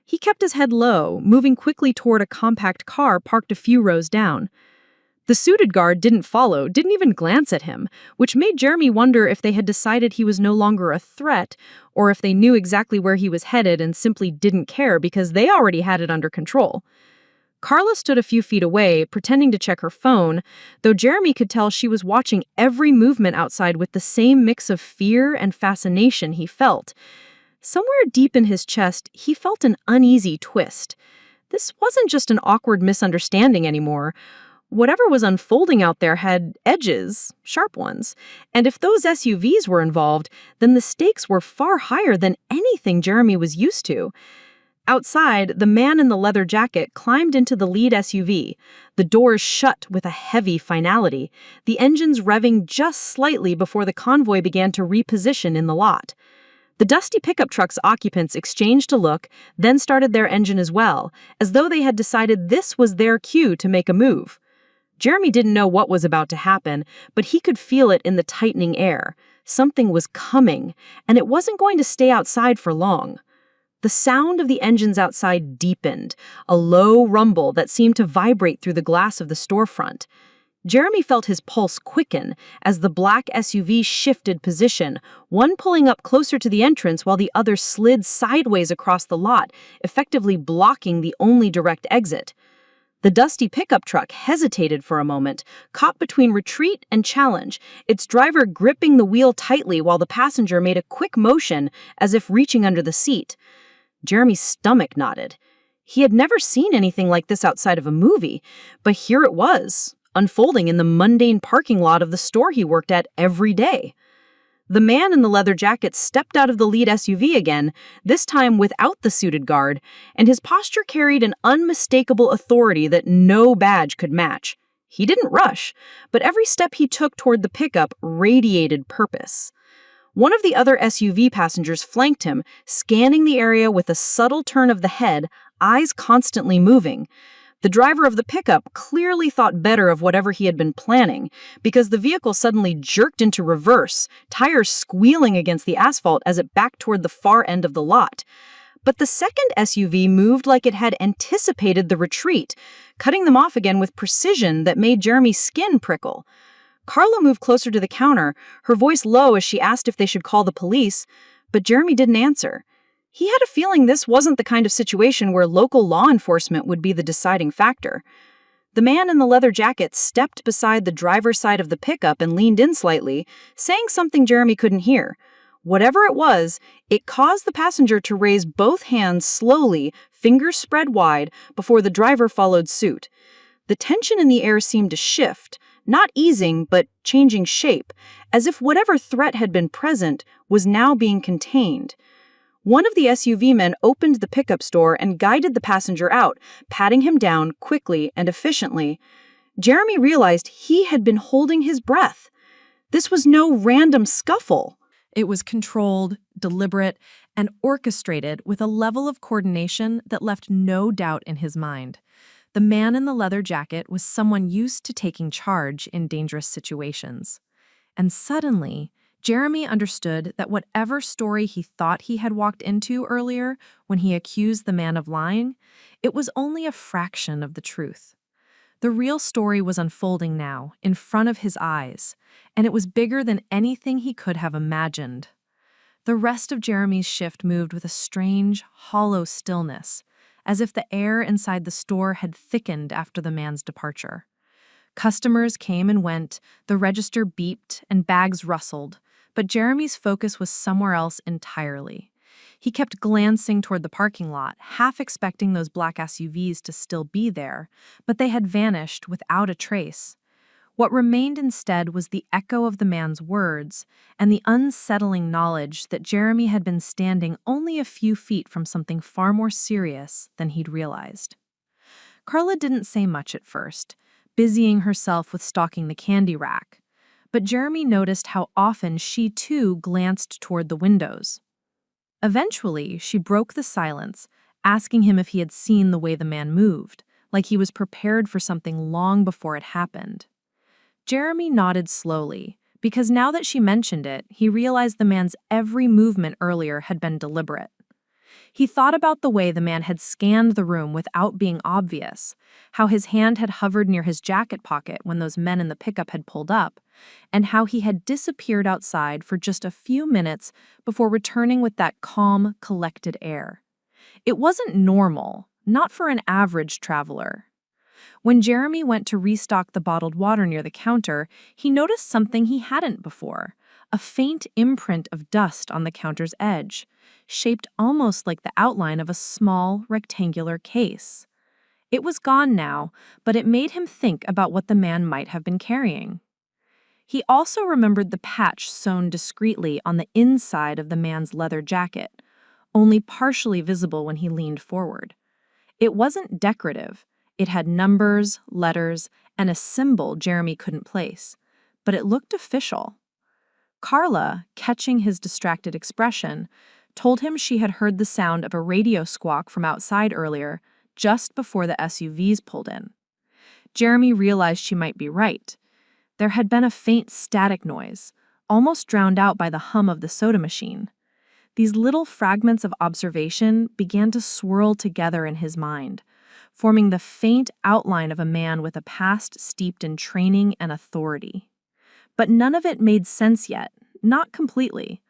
S2: He kept his head low, moving quickly toward a compact car parked a few rows down. The suited guard didn't follow, didn't even glance at him, which made Jeremy wonder if they had decided he was no longer a threat, or if they knew exactly where he was headed and simply didn't care because they already had it under control. Carla stood a few feet away, pretending to check her phone, though Jeremy could tell she was watching every movement outside with the same mix of fear and fascination he felt. Somewhere deep in his chest, he felt an uneasy twist. This wasn't just an awkward misunderstanding anymore. Whatever was unfolding out there had edges, sharp ones, and if those SUVs were involved, then the stakes were far higher than anything Jeremy was used to. Outside, the man in the leather jacket climbed into the lead SUV, the doors shut with a heavy finality, the engines revving just slightly before the convoy began to reposition in the lot. The dusty pickup truck's occupants exchanged a look, then started their engine as well, as though they had decided this was their cue to make a move. Jeremy didn't know what was about to happen, but he could feel it in the tightening air. Something was coming, and it wasn't going to stay outside for long. The sound of the engines outside deepened, a low rumble that seemed to vibrate through the glass of the storefront. Jeremy felt his pulse quicken as the black SUV shifted position, one pulling up closer to the entrance while the other slid sideways across the lot, effectively blocking the only direct exit. The dusty pickup truck hesitated for a moment, caught between retreat and challenge, its driver gripping the wheel tightly while the passenger made a quick motion as if reaching under the seat. Jeremy's stomach knotted. He had never seen anything like this outside of a movie, but here it was, unfolding in the mundane parking lot of the store he worked at every day. The man in the leather jacket stepped out of the lead SUV again, this time without the suited guard, and his posture carried an unmistakable authority that no badge could match. He didn't rush, but every step he took toward the pickup radiated purpose. One of the other SUV passengers flanked him, scanning the area with a subtle turn of the head, eyes constantly moving. The driver of the pickup clearly thought better of whatever he had been planning, because the vehicle suddenly jerked into reverse, tires squealing against the asphalt as it backed toward the far end of the lot. But the second SUV moved like it had anticipated the retreat, cutting them off again with precision that made Jeremy's skin prickle. Carla moved closer to the counter, her voice low as she asked if they should call the police, but Jeremy didn't answer.
S4: He had a feeling this wasn't the kind of situation where local law enforcement would be the deciding factor. The man in the leather jacket stepped beside the driver's side of the pickup and leaned in slightly, saying something Jeremy couldn't hear. Whatever it was, it caused the passenger to raise both hands slowly, fingers spread wide, before the driver followed suit. The tension in the air seemed to shift, not easing, but changing shape, as if whatever threat had been present was now being contained. One of the SUV men opened the pickup door and guided the passenger out, patting him down quickly and efficiently. Jeremy realized he had been holding his breath. This was no random scuffle.
S1: It was controlled, deliberate, and orchestrated with a level of coordination that left no doubt in his mind. The man in the leather jacket was someone used to taking charge in dangerous situations. And suddenly, Jeremy understood that whatever story he thought he had walked into earlier when he accused the man of lying, it was only a fraction of the truth. The real story was unfolding now, in front of his eyes, and it was bigger than anything he could have imagined. The rest of Jeremy's shift moved with a strange, hollow stillness, as if the air inside the store had thickened after the man's departure. Customers came and went, the register beeped, and bags rustled, but Jeremy's focus was somewhere else entirely. He kept glancing toward the parking lot, half expecting those black SUVs to still be there, but they had vanished without a trace. What remained instead was the echo of the man's words and the unsettling knowledge that Jeremy had been standing only a few feet from something far more serious than he'd realized. Carla didn't say much at first, busying herself with stocking the candy rack, but Jeremy noticed how often she too glanced toward the windows. Eventually, she broke the silence, asking him if he had seen the way the man moved, like he was prepared for something long before it happened. Jeremy nodded slowly, because now that she mentioned it, he realized the man's every movement earlier had been deliberate. He thought about the way the man had scanned the room without being obvious, how his hand had hovered near his jacket pocket when those men in the pickup had pulled up, and how he had disappeared outside for just a few minutes before returning with that calm, collected air. It wasn't normal, not for an average traveler. When Jeremy went to restock the bottled water near the counter, he noticed something he hadn't before, a faint imprint of dust on the counter's edge, shaped almost like the outline of a small, rectangular case. It was gone now, but it made him think about what the man might have been carrying. He also remembered the patch sewn discreetly on the inside of the man's leather jacket, only partially visible when he leaned forward. It wasn't decorative. It had numbers, letters, and a symbol Jeremy couldn't place, but it looked official. Carla, catching his distracted expression, told him she had heard the sound of a radio squawk from outside earlier, just before the SUVs pulled in. Jeremy realized she might be right. There had been a faint static noise, almost drowned out by the hum of the soda machine. These little fragments of observation began to swirl together in his mind, forming the faint outline of a man with a past steeped in training and authority. But none of it made sense yet, not completely.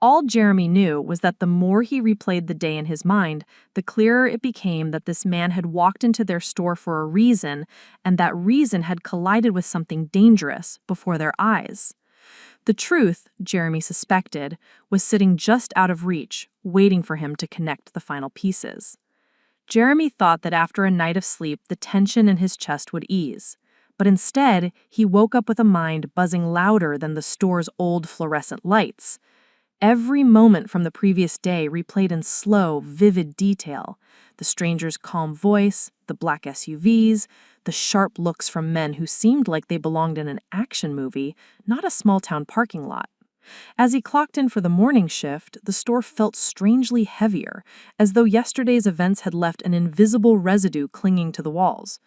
S1: All Jeremy knew was that the more he replayed the day in his mind, the clearer it became that this man had walked into their store for a reason, and that reason had collided with something dangerous before their eyes. The truth, Jeremy suspected, was sitting just out of reach, waiting for him to connect the final pieces. Jeremy thought that after a night of sleep, the tension in his chest would ease. But instead, he woke up with a mind buzzing louder than the store's old fluorescent lights. Every moment from the previous day replayed in slow, vivid detail. The stranger's calm voice, the black SUVs, the sharp looks from men who seemed like they belonged in an action movie, not a small-town parking lot. As he clocked in for the morning shift, the store felt strangely heavier, as though yesterday's events had left an invisible residue clinging to the walls.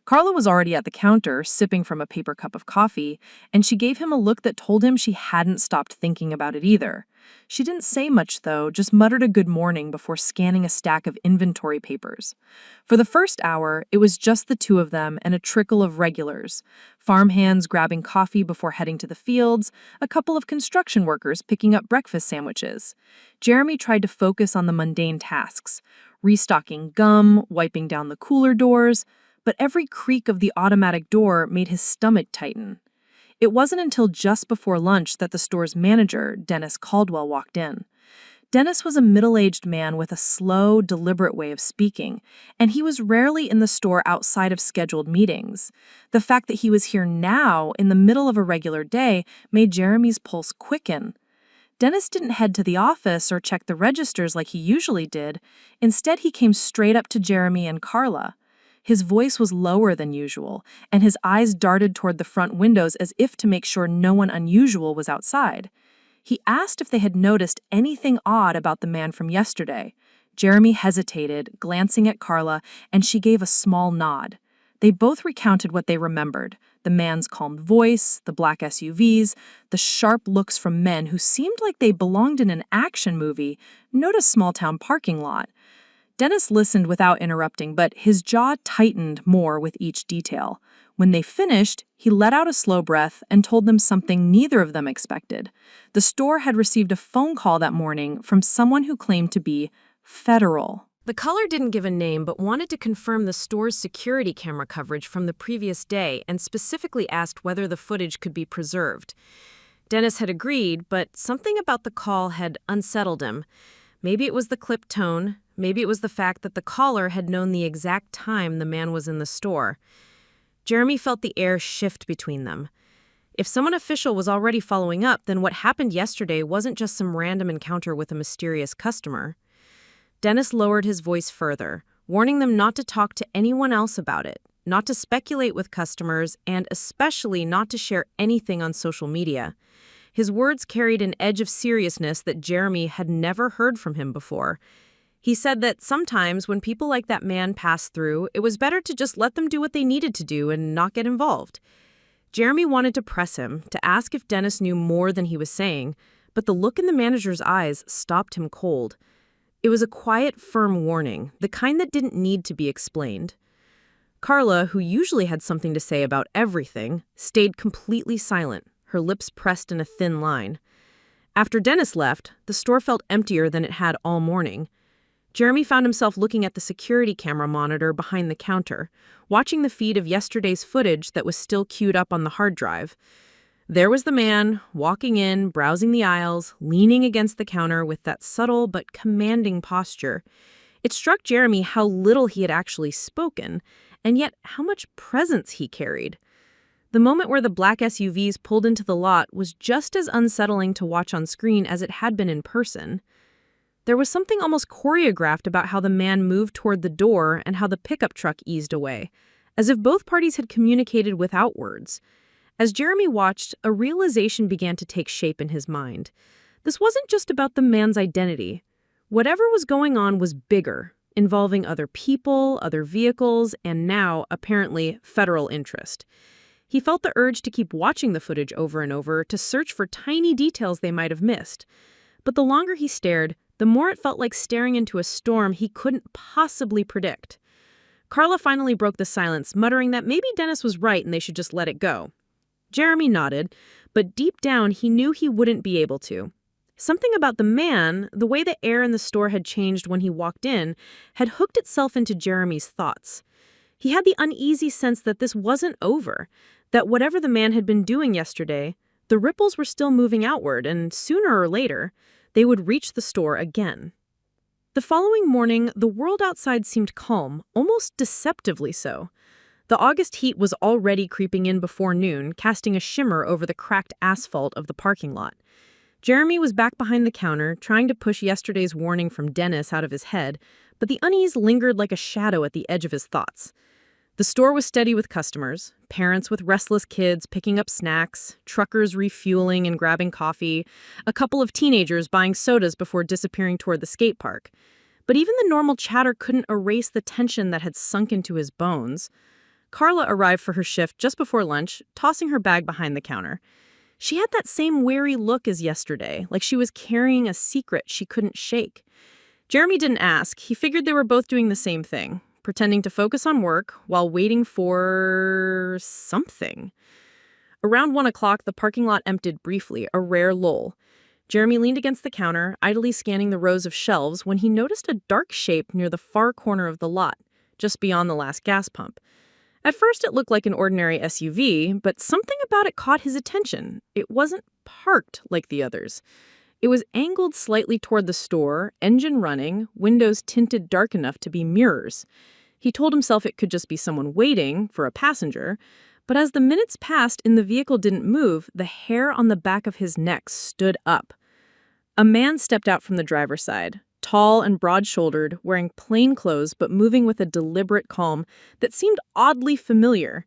S2: Carla was already at the counter, sipping from a paper cup of coffee, and she gave him a look that told him she hadn't stopped thinking about it either. She didn't say much, though, just muttered a good morning before scanning a stack of inventory papers. For the first hour, it was just the two of them and a trickle of regulars. Farmhands grabbing coffee before heading to the fields, a couple of construction workers picking up breakfast sandwiches. Jeremy tried to focus on the mundane tasks, restocking gum, wiping down the cooler doors, but every creak of the automatic door made his stomach tighten. It wasn't until just before lunch that the store's manager, Dennis Caldwell, walked in. Dennis was a middle-aged man with a slow, deliberate way of speaking, and he was rarely in the store outside of scheduled meetings. The fact that he was here now, in the middle of a regular day, made Jeremy's pulse quicken. Dennis didn't head to the office or check the registers like he usually did. Instead, he came straight up to Jeremy and Carla. His voice was lower than usual, and his eyes darted toward the front windows as if to make sure no one unusual was outside. He asked if they had noticed anything odd about the man from yesterday. Jeremy hesitated, glancing at Carla, and she gave a small nod. They both recounted what they remembered: the man's calm voice, the black SUVs, the sharp looks from men who seemed like they belonged in an action movie, not a small-town parking lot. Dennis listened without interrupting, but his jaw tightened more with each detail. When they finished, he let out a slow breath and told them something neither of them expected. The store had received a phone call that morning from someone who claimed to be federal.
S1: The caller didn't give a name but wanted to confirm the store's security camera coverage from the previous day and specifically asked whether the footage could be preserved. Dennis had agreed, but something about the call had unsettled him. Maybe it was the clipped tone. Maybe it was the fact that the caller had known the exact time the man was in the store. Jeremy felt the air shift between them. If someone official was already following up, then what happened yesterday wasn't just some random encounter with a mysterious customer. Dennis lowered his voice further, warning them not to talk to anyone else about it, not to speculate with customers, and especially not to share anything on social media. His words carried an edge of seriousness that Jeremy had never heard from him before. He said that sometimes when people like that man passed through, it was better to just let them do what they needed to do and not get involved. Jeremy wanted to press him, to ask if Dennis knew more than he was saying, but the look in the manager's eyes stopped him cold. It was a quiet, firm warning, the kind that didn't need to be explained. Carla, who usually had something to say about everything, stayed completely silent, her lips pressed in a thin line. After Dennis left, the store felt emptier than it had all morning. Jeremy found himself looking at the security camera monitor behind the counter, watching the feed of yesterday's footage that was still queued up on the hard drive. There was the man, walking in, browsing the aisles, leaning against the counter with that subtle but commanding posture. It struck Jeremy how little he had actually spoken, and yet how much presence he carried. The moment where the black SUVs pulled into the lot was just as unsettling to watch on screen as it had been in person. There was something almost choreographed about how the man moved toward the door and how the pickup truck eased away, as if both parties had communicated without words. As Jeremy watched, a realization began to take shape in his mind. This wasn't just about the man's identity. Whatever was going on was bigger, involving other people, other vehicles, and now, apparently, federal interest. He felt the urge to keep watching the footage over and over to search for tiny details they might have missed. But the longer he stared, the more it felt like staring into a storm he couldn't possibly predict. Carla finally broke the silence, muttering that maybe Dennis was right and they should just let it go. Jeremy nodded, but deep down he knew he wouldn't be able to. Something about the man, the way the air in the store had changed when he walked in, had hooked itself into Jeremy's thoughts. He had the uneasy sense that this wasn't over, that whatever the man had been doing yesterday, the ripples were still moving outward, and sooner or later, they would reach the store again. The following morning, the world outside seemed calm, almost deceptively so. The August heat was already creeping in before noon, casting a shimmer over the cracked asphalt of the parking lot. Jeremy was back behind the counter, trying to push yesterday's warning from Dennis out of his head, but the unease lingered like a shadow at the edge of his thoughts. The store was steady with customers, parents with restless kids picking up snacks, truckers refueling and grabbing coffee, a couple of teenagers buying sodas before disappearing toward the skate park. But even the normal chatter couldn't erase the tension that had sunk into his bones.
S2: Carla arrived for her shift just before lunch, tossing her bag behind the counter. She had that same wary look as yesterday, like she was carrying a secret she couldn't shake. Jeremy didn't ask. He figured they were both doing the same thing, pretending to focus on work while waiting for something. Around 1 o'clock, the parking lot emptied briefly, a rare lull. Jeremy leaned against the counter, idly scanning the rows of shelves when he noticed a dark shape near the far corner of the lot, just beyond the last gas pump. At first, it looked like an ordinary SUV, but something about it caught his attention. It wasn't parked like the others. It was angled slightly toward the store, engine running, windows tinted dark enough to be mirrors. He told himself it could just be someone waiting for a passenger, but as the minutes passed and the vehicle didn't move, the hair on the back of his neck stood up. A man stepped out from the driver's side, tall and broad-shouldered, wearing plain clothes but moving with a deliberate calm that seemed oddly familiar.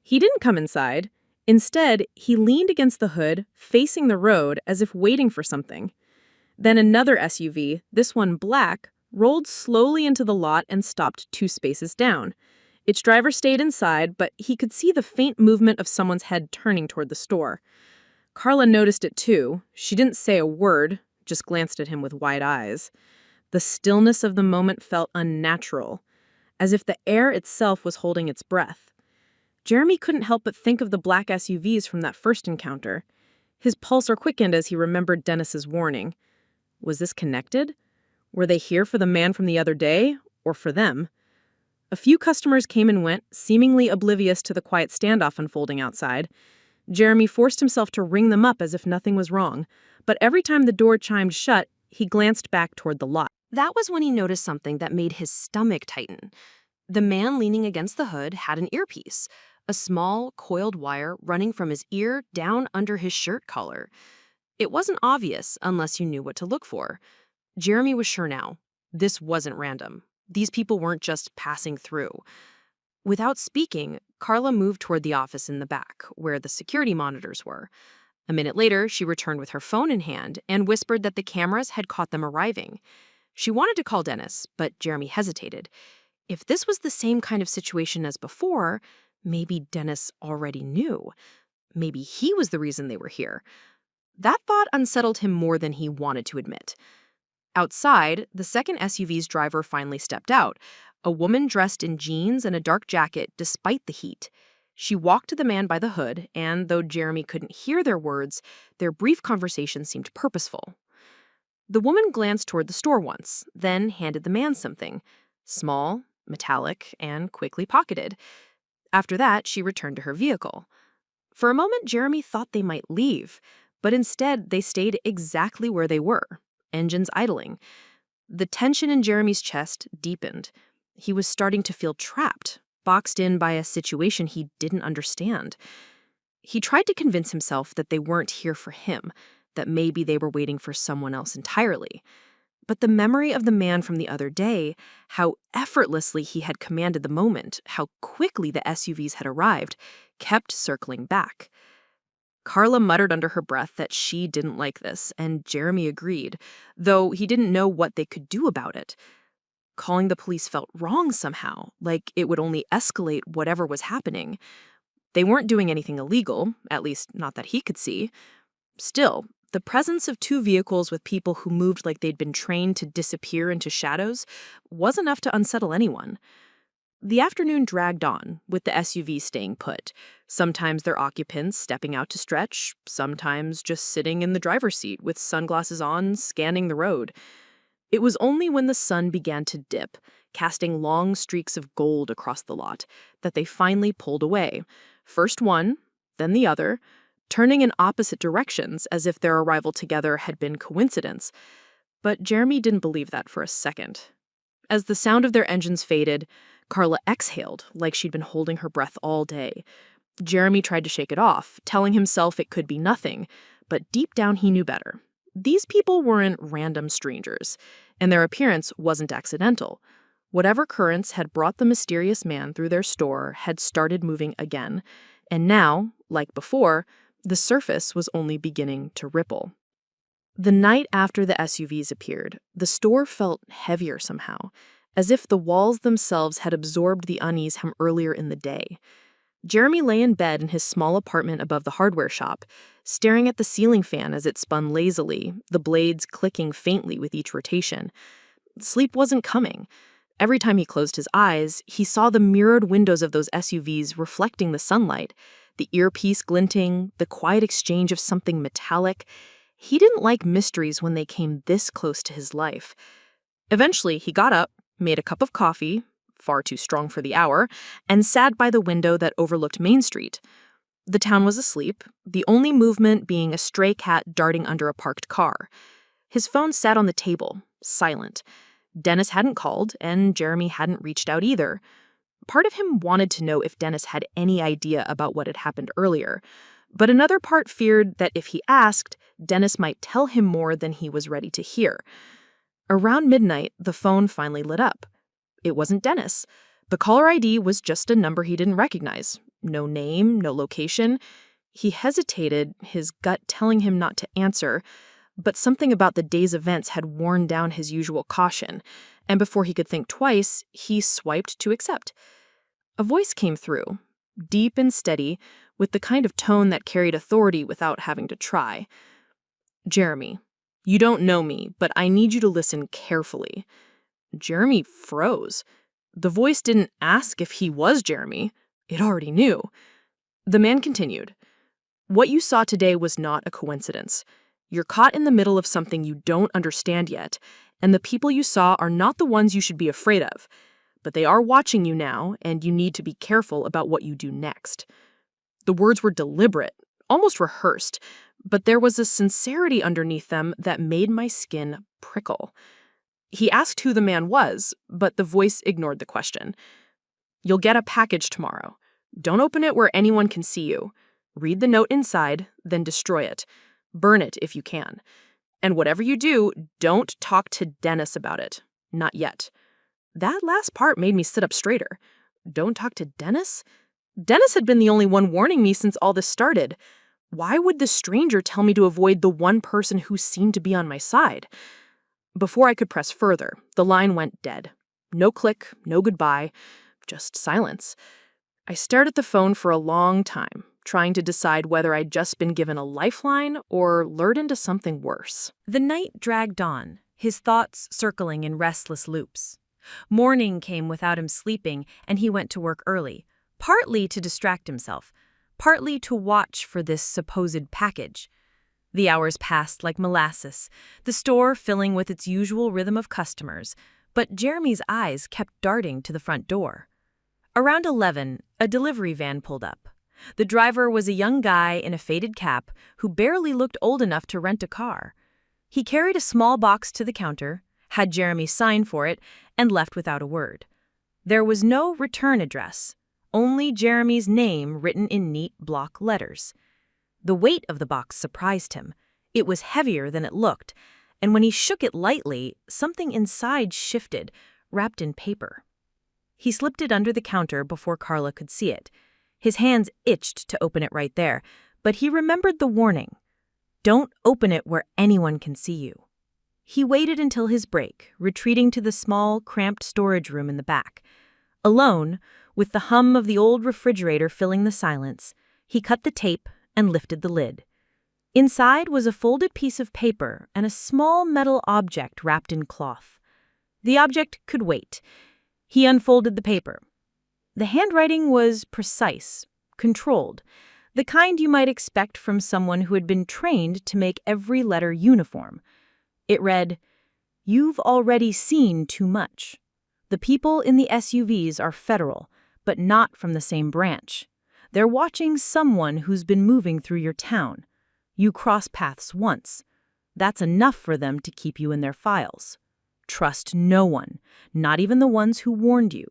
S2: He didn't come inside. Instead, he leaned against the hood, facing the road as if waiting for something. Then another SUV, this one black, rolled slowly into the lot and stopped 2 spaces down. Its driver stayed inside, but he could see the faint movement of someone's head turning toward the store. Carla noticed it too. She didn't say a word, just glanced at him with wide eyes. The stillness of the moment felt unnatural, as if the air itself was holding its breath. Jeremy couldn't help but think of the black SUVs from that first encounter. His pulse quickened as he remembered Dennis's warning. Was this connected? Were they here for the man from the other day, or for them? A few customers came and went, seemingly oblivious to the quiet standoff unfolding outside. Jeremy forced himself to ring them up as if nothing was wrong, but every time the door chimed shut, he glanced back toward the lot.
S3: That was when he noticed something that made his stomach tighten. The man leaning against the hood had an earpiece, a small, coiled wire running from his ear down under his shirt collar. It wasn't obvious unless you knew what to look for. Jeremy was sure now. This wasn't random. These people weren't just passing through. Without speaking, Carla moved toward the office in the back, where the security monitors were. A minute later, she returned with her phone in hand and whispered that the cameras had caught them arriving. She wanted to call Dennis, but Jeremy hesitated. If this was the same kind of situation as before, maybe Dennis already knew. Maybe he was the reason they were here. That thought unsettled him more than he wanted to admit. Outside, the second SUV's driver finally stepped out, a woman dressed in jeans and a dark jacket despite the heat. She walked to the man by the hood, and though Jeremy couldn't hear their words, their brief conversation seemed purposeful. The woman glanced toward the store once, then handed the man something. Small, metallic, and quickly pocketed. After that, she returned to her vehicle. For a moment, Jeremy thought they might leave, but instead they stayed exactly where they were, engines idling. The tension in Jeremy's chest deepened. He was starting to feel trapped, boxed in by a situation he didn't understand. He tried to convince himself that they weren't here for him, that maybe they were waiting for someone else entirely. But the memory of the man from the other day, how effortlessly he had commanded the moment, how quickly the SUVs had arrived, kept circling back. Carla muttered under her breath that she didn't like this, and Jeremy agreed, though he didn't know what they could do about it. Calling the police felt wrong somehow, like it would only escalate whatever was happening. They weren't doing anything illegal, at least not that he could see. Still, the presence of 2 vehicles with people who moved like they'd been trained to disappear into shadows was enough to unsettle anyone. The afternoon dragged on, with the SUVs staying put, sometimes their occupants stepping out to stretch, sometimes just sitting in the driver's seat with sunglasses on, scanning the road. It was only when the sun began to dip, casting long streaks of gold across the lot, that they finally pulled away. First one, then the other, turning in opposite directions as if their arrival together had been coincidence. But Jeremy didn't believe that for a second. As the sound of their engines faded, Carla exhaled like she'd been holding her breath all day. Jeremy tried to shake it off, telling himself it could be nothing, but deep down he knew better. These people weren't random strangers, and their appearance wasn't accidental. Whatever currents had brought the mysterious man through their store had started moving again, and now, like before, the surface was only beginning to ripple. The night after the SUVs appeared, the store felt heavier somehow,
S2: as if the walls themselves had absorbed the unease from earlier in the day. Jeremy lay in bed in his small apartment above the hardware shop, staring at the ceiling fan as it spun lazily, the blades clicking faintly with each rotation. Sleep wasn't coming. Every time he closed his eyes, he saw the mirrored windows of those SUVs reflecting the sunlight, the earpiece glinting, the quiet exchange of something metallic. He didn't like mysteries when they came this close to his life. Eventually, he got up, made a cup of coffee, far too strong for the hour, and sat by the window that overlooked Main Street. The town was asleep, the only movement being a stray cat darting under a parked car. His phone sat on the table, silent. Dennis hadn't called, and Jeremy hadn't reached out either. Part of him wanted to know if Dennis had any idea about what had happened earlier, but another part feared that if he asked, Dennis might tell him more than he was ready to hear. Around midnight, the phone finally lit up. It wasn't Dennis. The caller ID was just a number he didn't recognize. No name, no location. He hesitated, his gut telling him not to answer, but something about the day's events had worn down his usual caution, and before he could think twice, he swiped to accept. A voice came through, deep and steady, with the kind of tone that carried authority without having to try. "Jeremy, you don't know me, but I need you to listen carefully." Jeremy froze. The voice didn't ask if he was Jeremy. It already knew. The man continued. "What you saw today was not a coincidence. You're caught in the middle of something you don't understand yet, and the people you saw are not the ones you should be afraid of. But they are watching you now, and you need to be careful about what you do next." The words were deliberate, almost rehearsed, but there was a sincerity underneath them that made my skin prickle. He asked who the man was, but the voice ignored the question. "You'll get a package tomorrow. Don't open it where anyone can see you. Read the note inside, then destroy it. Burn it if you can. And whatever you do, don't talk to Dennis about it. Not yet." That last part made me sit up straighter. Don't talk to Dennis? Dennis had been the only one warning me since all this started. Why would the stranger tell me to avoid the one person who seemed to be on my side? Before I could press further, the line went dead. No click, no goodbye, just silence. I stared at the phone for a long time, trying to decide whether I'd just been given a lifeline or lured into something worse.
S1: The night dragged on, his thoughts circling in restless loops. Morning came without him sleeping, and he went to work early, partly to distract himself, partly to watch for this supposed package. The hours passed like molasses, the store filling with its usual rhythm of customers, but Jeremy's eyes kept darting to the front door. Around 11, a delivery van pulled up. The driver was a young guy in a faded cap who barely looked old enough to rent a car. He carried a small box to the counter, had Jeremy sign for it, and left without a word. There was no return address, only Jeremy's name written in neat block letters. The weight of the box surprised him. It was heavier than it looked, and when he shook it lightly, something inside shifted, wrapped in paper. He slipped it under the counter before Carla could see it. His hands itched to open it right there, but he remembered the warning. Don't open it where anyone can see you. He waited until his break, retreating to the small, cramped storage room in the back. Alone, with the hum of the old refrigerator filling the silence, he cut the tape and lifted the lid. Inside was a folded piece of paper and a small metal object wrapped in cloth. The object could wait. He unfolded the paper. The handwriting was precise, controlled, the kind you might expect from someone who had been trained to make every letter uniform. It read, "You've already seen too much. The people in the SUVs are federal, but not from the same branch. They're watching someone who's been moving through your town. You cross paths once. That's enough for them to keep you in their files. Trust no one, not even the ones who warned you.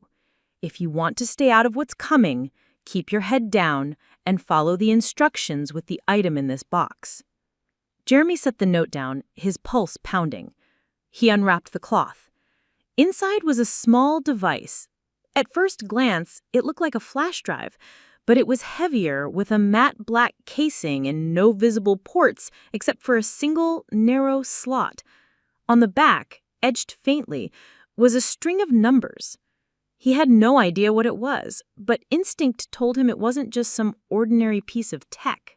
S1: If you want to stay out of what's coming, keep your head down and follow the instructions with the item in this box." Jeremy set the note down, his pulse pounding. He unwrapped the cloth. Inside was a small device. At first glance, it looked like a flash drive, but it was heavier with a matte black casing and no visible ports except for a single, narrow slot. On the back, edged faintly,
S2: was a string of numbers. He had no idea what it was, but instinct told him it wasn't just some ordinary piece of tech.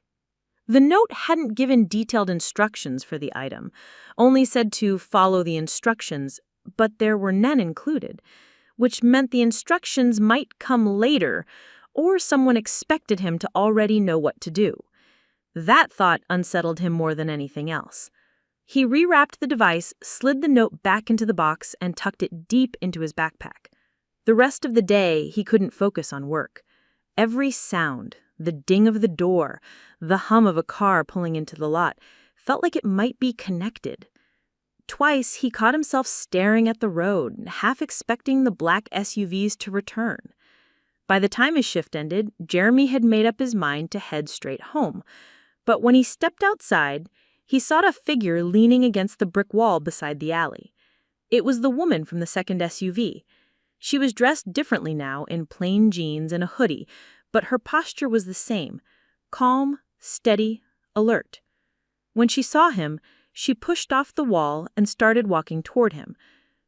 S2: The note hadn't given detailed instructions for the item, only said to follow the instructions, but there were none included, which meant the instructions might come later, or someone expected him to already know what to do. That thought unsettled him more than anything else. He rewrapped the device, slid the note back into the box, and tucked it deep into his backpack. The rest of the day, he couldn't focus on work. Every sound, the ding of the door, the hum of a car pulling into the lot, felt like it might be connected. Twice, he caught himself staring at the road, half expecting the black SUVs to return. By the time his shift ended, Jeremy had made up his mind to head straight home. But when he stepped outside, he saw a figure leaning against the brick wall beside the alley. It was the woman from the second SUV. She was dressed differently now in plain jeans and a hoodie, but her posture was the same, calm, steady, alert. When she saw him, she pushed off the wall and started walking toward him.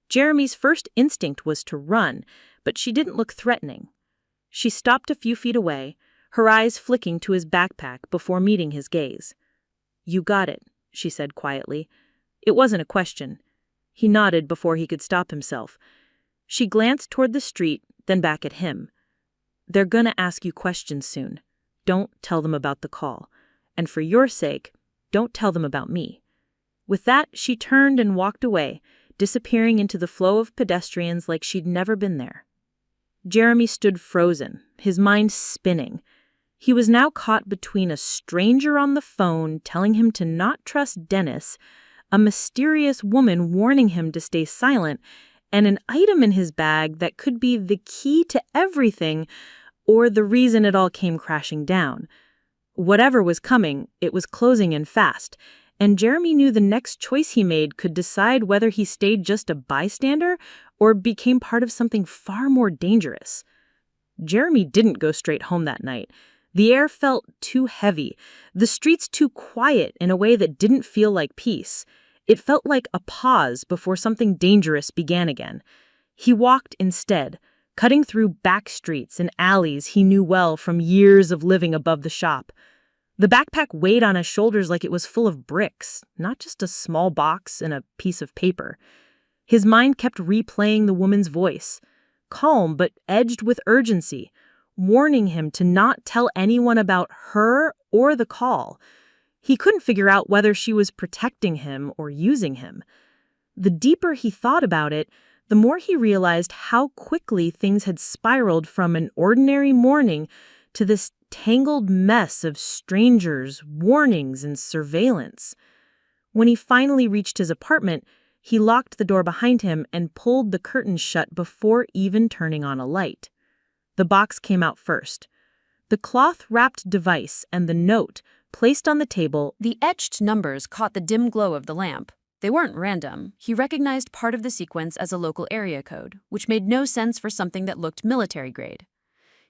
S2: Jeremy's first instinct was to run, but she didn't look threatening. She stopped a few feet away, her eyes flicking to his backpack before meeting his gaze. "You got it," she said quietly. It wasn't a question. He nodded before he could stop himself. She glanced toward the street, then back at him. "They're gonna ask you questions soon. Don't tell them about the call. And for your sake, don't tell them about me." With that, she turned and walked away, disappearing into the flow of pedestrians like she'd never been there. Jeremy stood frozen, his mind spinning. He was now caught between a stranger on the phone telling him to not trust Dennis, a mysterious woman warning him to stay silent, and an item in his bag that could be the key to everything or the reason it all came crashing down. Whatever was coming, it was closing in fast, and Jeremy knew the next choice he made could decide whether he stayed just a bystander or became part of something far more dangerous. Jeremy didn't go straight home that night. The air felt too heavy, the streets too quiet in a way that didn't feel like peace. It felt like a pause before something dangerous began again. He walked instead, cutting through back streets and alleys he knew well from years of living above the shop. The backpack weighed on his shoulders like it was full of bricks, not just a small box and a piece of paper. His mind kept replaying the woman's voice, calm but edged with urgency, warning him to not tell anyone about her or the call. He couldn't figure out whether she was protecting him or using him. The deeper he thought about it, the more he realized how quickly things had spiraled from an ordinary morning to this tangled mess of strangers, warnings, and surveillance. When he finally reached his apartment, he locked the door behind him and pulled the curtains shut before even turning on a light. The box came out first. The cloth-wrapped device and the note placed on the table.
S3: The etched numbers caught the dim glow of the lamp. They weren't random. He recognized part of the sequence as a local area code, which made no sense for something that looked military-grade.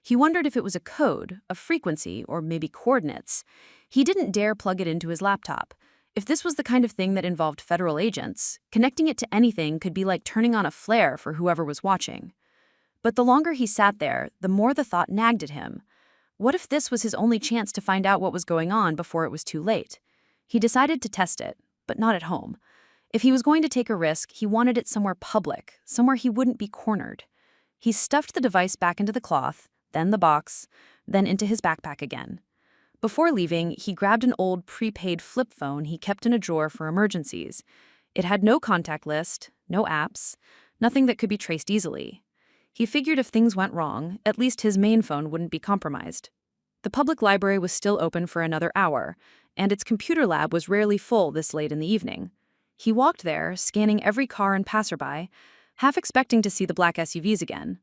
S3: He wondered if it was a code, a frequency, or maybe coordinates. He didn't dare plug it into his laptop. If this was the kind of thing that involved federal agents, connecting it to anything could be like turning on a flare for whoever was watching. But the longer he sat there, the more the thought nagged at him. What if this was his only chance to find out what was going on before it was too late? He decided to test it, but not at home. If he was going to take a risk, he wanted it somewhere public, somewhere he wouldn't be cornered. He stuffed the device back into the cloth, then the box, then into his backpack again. Before leaving, he grabbed an old prepaid flip phone he kept in a drawer for emergencies. It had no contact list, no apps, nothing that could be traced easily. He figured if things went wrong, at least his main phone wouldn't be compromised. The public library was still open for another hour, and its computer lab was rarely full this late in the evening. He walked there, scanning every car and passerby, half expecting to see the black SUVs again.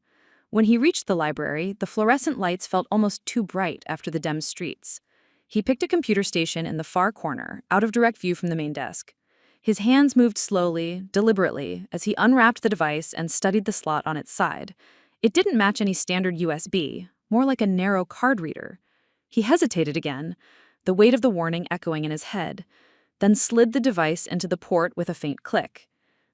S3: When he reached the library, the fluorescent lights felt almost too bright after the dim streets. He picked a computer station in the far corner, out of direct view from the main desk. His hands moved slowly, deliberately, as he unwrapped the device and studied the slot on its side. It didn't match any standard USB, more like a narrow card reader. He hesitated again, the weight of the warning echoing in his head, then slid the device into the port with a faint click.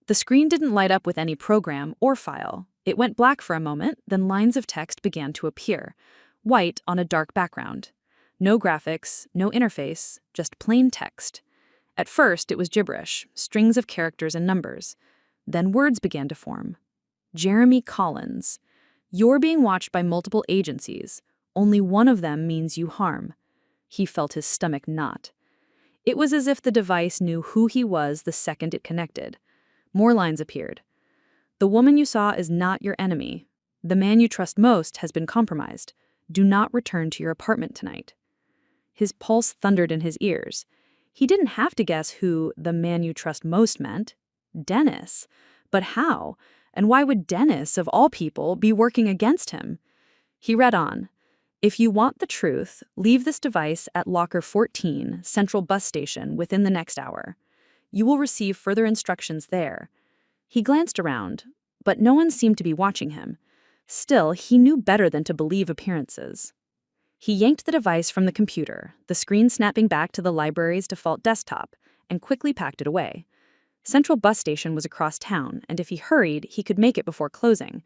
S2: The screen didn't light up with any program or file. It went black for a moment, then lines of text began to appear, white on a dark background. No graphics, no interface, just plain text. At first, it was gibberish, strings of characters and numbers. Then words began to form. Jeremy Collins. You're being watched by multiple agencies. Only one of them means you harm. He felt his stomach knot. It was as if the device knew who he was the second it connected. More lines appeared. The woman you saw is not your enemy. The man you trust most has been compromised. Do not return to your apartment tonight. His pulse thundered in his ears. He didn't have to guess who the man you trust most meant. Dennis. But how? And why would Dennis, of all people, be working against him? He read on. If you want the truth, leave this device at Locker 14, Central Bus Station, within the next hour. You will receive further instructions there. He glanced around, but no one seemed to be watching him. Still, he knew better than to believe appearances. He yanked the device from the computer, the screen snapping back to the library's default desktop, and quickly packed it away. Central Bus Station was across town, and if he hurried, he could make it before closing.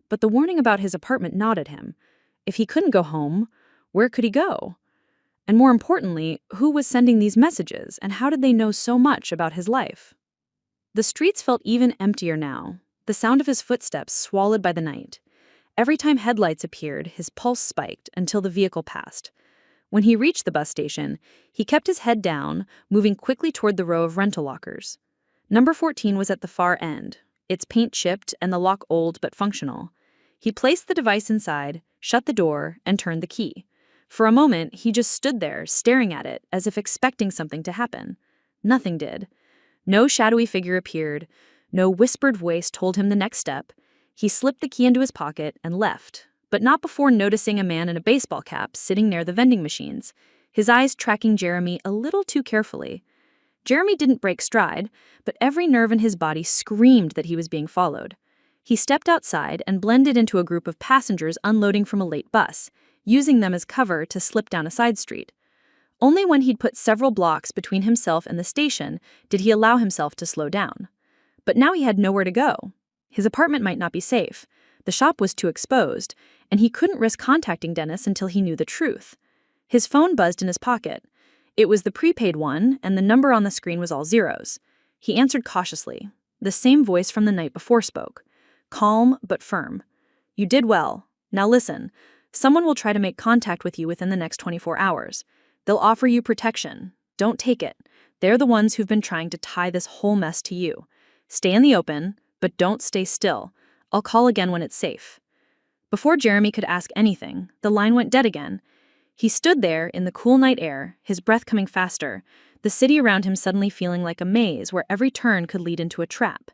S2: But the warning about his apartment gnawed him. If he couldn't go home, where could he go? And more importantly, who was sending these messages, and how did they know so much about his life? The streets felt even emptier now, the sound of his footsteps swallowed by the night. Every time headlights appeared, his pulse spiked until the vehicle passed. When he reached the bus station, he kept his head down, moving quickly toward the row of rental lockers. Number 14 was at the far end, its paint chipped and the lock old but functional. He placed the device inside, shut the door, and turned the key. For a moment, he just stood there, staring at it, as if expecting something to happen. Nothing did. No shadowy figure appeared. No whispered voice told him the next step. He slipped the key into his pocket and left, but not before noticing a man in a baseball cap sitting near the vending machines, his eyes tracking Jeremy a little too carefully. Jeremy didn't break stride, but every nerve in his body screamed that he was being followed. He stepped outside and blended into a group of passengers unloading from a late bus, using them as cover to slip down a side street. Only when he'd put several blocks between himself and the station did he allow himself to slow down. But now he had nowhere to go. His apartment might not be safe. The shop was too exposed, and he couldn't risk contacting Dennis until he knew the truth. His phone buzzed in his pocket. It was the prepaid one, and the number on the screen was all zeros. He answered cautiously. The same voice from the night before spoke. Calm but firm. You did well. Now listen. Someone will try to make contact with you within the next 24 hours. They'll offer you protection. Don't take it. They're the ones who've been trying to tie this whole mess to you. Stay in the open, but don't stay still. I'll call again when it's safe. Before Jeremy could ask anything, the line went dead again. He stood there in the cool night air, his breath coming faster, the city around him suddenly feeling like a maze where every turn could lead into a trap.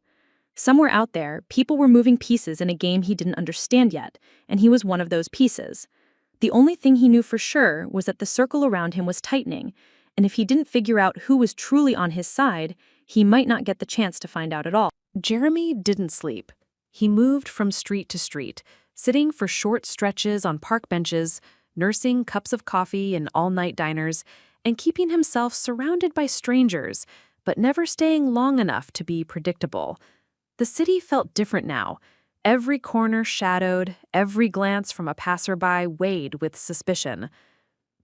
S2: Somewhere out there, people were moving pieces in a game he didn't understand yet, and he was one of those pieces. The only thing he knew for sure was that the circle around him was tightening, and if he didn't figure out who was truly on his side, he might not get the chance to find out at all.
S1: Jeremy didn't sleep. He moved from street to street, sitting for short stretches on park benches, nursing cups of coffee in all-night diners, and keeping himself surrounded by strangers, but never staying long enough to be predictable. The city felt different now. Every corner shadowed, every glance from a passerby weighed with suspicion.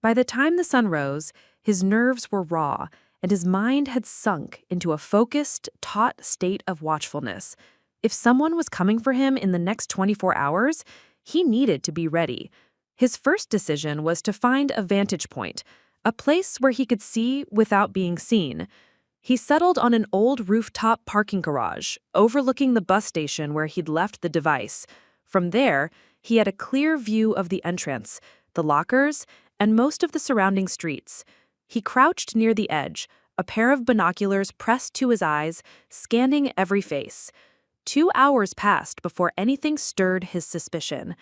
S1: By the time the sun rose, his nerves were raw, and his mind had sunk into a focused, taut state of watchfulness. If someone was coming for him in the next 24 hours, he needed to be ready. His first decision was to find a vantage point, a place where he could see without being seen. He settled on an old rooftop parking garage, overlooking the bus station where he'd left the device. From there, he had a clear view of the entrance, the lockers, and most of the surrounding streets. He crouched near the edge, a pair of binoculars pressed to his eyes, scanning every face. 2 hours passed before anything stirred his suspicion.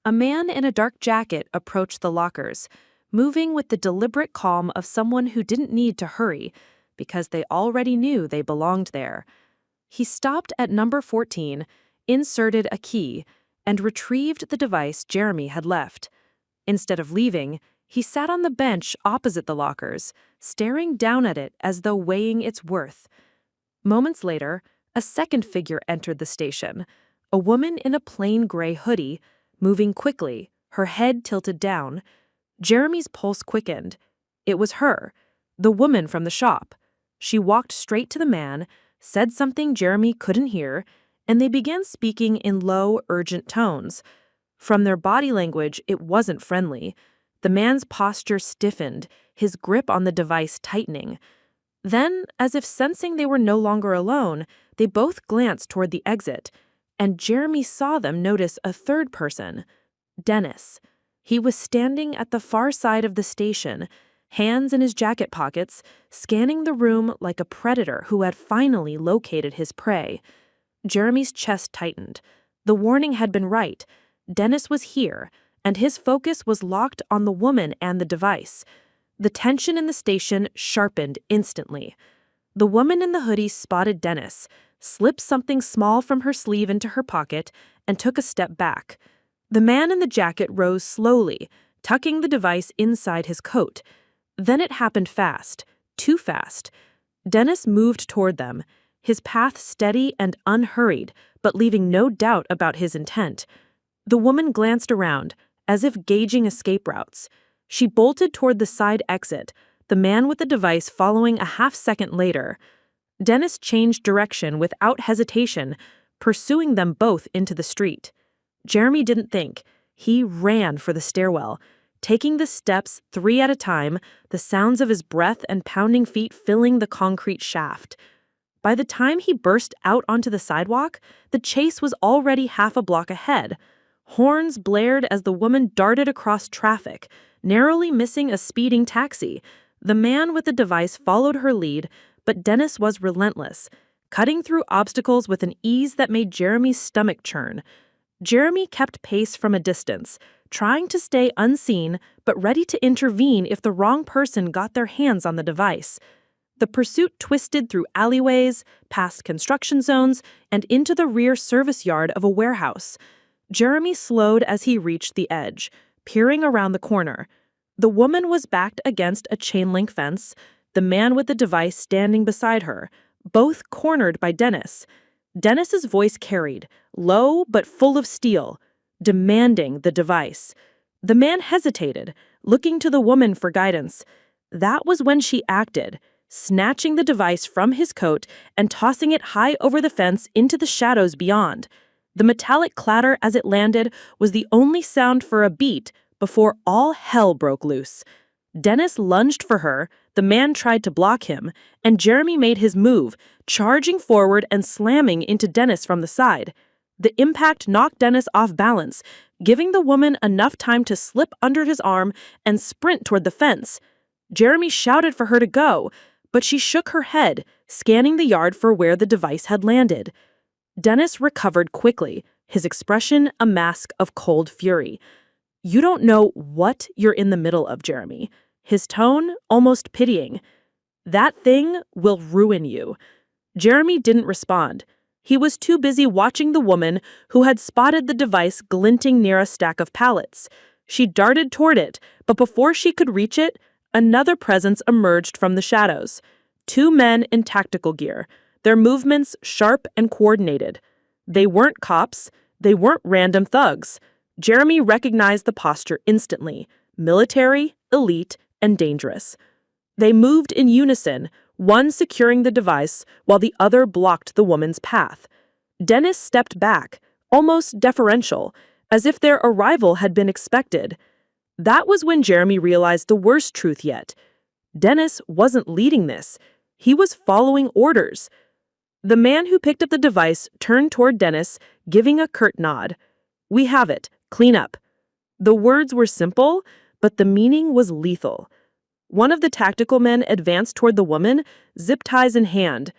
S1: A man in a dark jacket approached the lockers, moving with the deliberate calm of someone who didn't need to hurry, because they already knew they belonged there. He stopped at number 14, inserted a key, and retrieved the device Jeremy had left. Instead of leaving, he sat on the bench opposite the lockers, staring down at it as though weighing its worth. Moments later,
S2: A second figure entered the station, a woman in a plain gray hoodie, moving quickly, her head tilted down. Jeremy's pulse quickened. It was her, the woman from the shop. She walked straight to the man, said something Jeremy couldn't hear, and they began speaking in low, urgent tones. From their body language, it wasn't friendly. The man's posture stiffened, his grip on the device tightening. Then, as if sensing they were no longer alone, they both glanced toward the exit, and Jeremy saw them notice a third person, Dennis. He was standing at the far side of the station, hands in his jacket pockets, scanning the room like a predator who had finally located his prey. Jeremy's chest tightened. The warning had been right. Dennis was here, and his focus was locked on the woman and the device. The tension in the station sharpened instantly. The woman in the hoodie spotted Dennis, slipped something small from her sleeve into her pocket, and took a step back. The man in the jacket rose slowly, tucking the device inside his coat. Then it happened fast, too fast. Dennis moved toward them, his path steady and unhurried, but leaving no doubt about his intent. The woman glanced around, as if gauging escape routes. She bolted toward the side exit, the man with the device following a half-second later. Dennis changed direction without hesitation, pursuing them both into the street. Jeremy didn't think. He ran for the stairwell, taking the steps 3 at a time, the sounds of his breath and pounding feet filling the concrete shaft. By the time he burst out onto the sidewalk, the chase was already half a block ahead. Horns blared as the woman darted across traffic, narrowly missing a speeding taxi. The man with the device followed her lead, but Dennis was relentless, cutting through obstacles with an ease that made Jeremy's stomach churn. Jeremy kept pace from a distance, trying to stay unseen but ready to intervene if the wrong person got their hands on the device. The pursuit twisted through alleyways, past construction zones, and into the rear service yard of a warehouse. Jeremy slowed as he reached the edge, peering around the corner. The woman was backed against a chain-link fence, the man with the device standing beside her, both cornered by Dennis. Dennis's voice carried, low but full of steel, demanding the device. The man hesitated, looking to the woman for guidance. That was when she acted, snatching the device from his coat and tossing it high over the fence into the shadows beyond. The metallic clatter as it landed was the only sound for a beat before all hell broke loose. Dennis lunged for her, the man tried to block him, and Jeremy made his move, charging forward and slamming into Dennis from the side. The impact knocked Dennis off balance, giving the woman enough time to slip under his arm and sprint toward the fence. Jeremy shouted for her to go, but she shook her head, scanning the yard for where the device had landed. Dennis recovered quickly, his expression a mask of cold fury. "You don't know what you're in the middle of, Jeremy." His tone almost pitying. "That thing will ruin you." Jeremy didn't respond. He was too busy watching the woman who had spotted the device glinting near a stack of pallets. She darted toward it, but before she could reach it, another presence emerged from the shadows. 2 men in tactical gear, their movements sharp and coordinated. They weren't cops. They weren't random thugs. Jeremy recognized the posture instantly: military, elite, and dangerous. They moved in unison, one securing the device while the other blocked the woman's path. Dennis stepped back, almost deferential, as if their arrival had been expected. That was when Jeremy realized the worst truth yet. Dennis wasn't leading this. He was following orders. The man who picked up the device turned toward Dennis, giving a curt nod. "We have it. Clean up." The words were simple, but the meaning was lethal. One of the tactical men advanced toward the woman, zip ties in hand.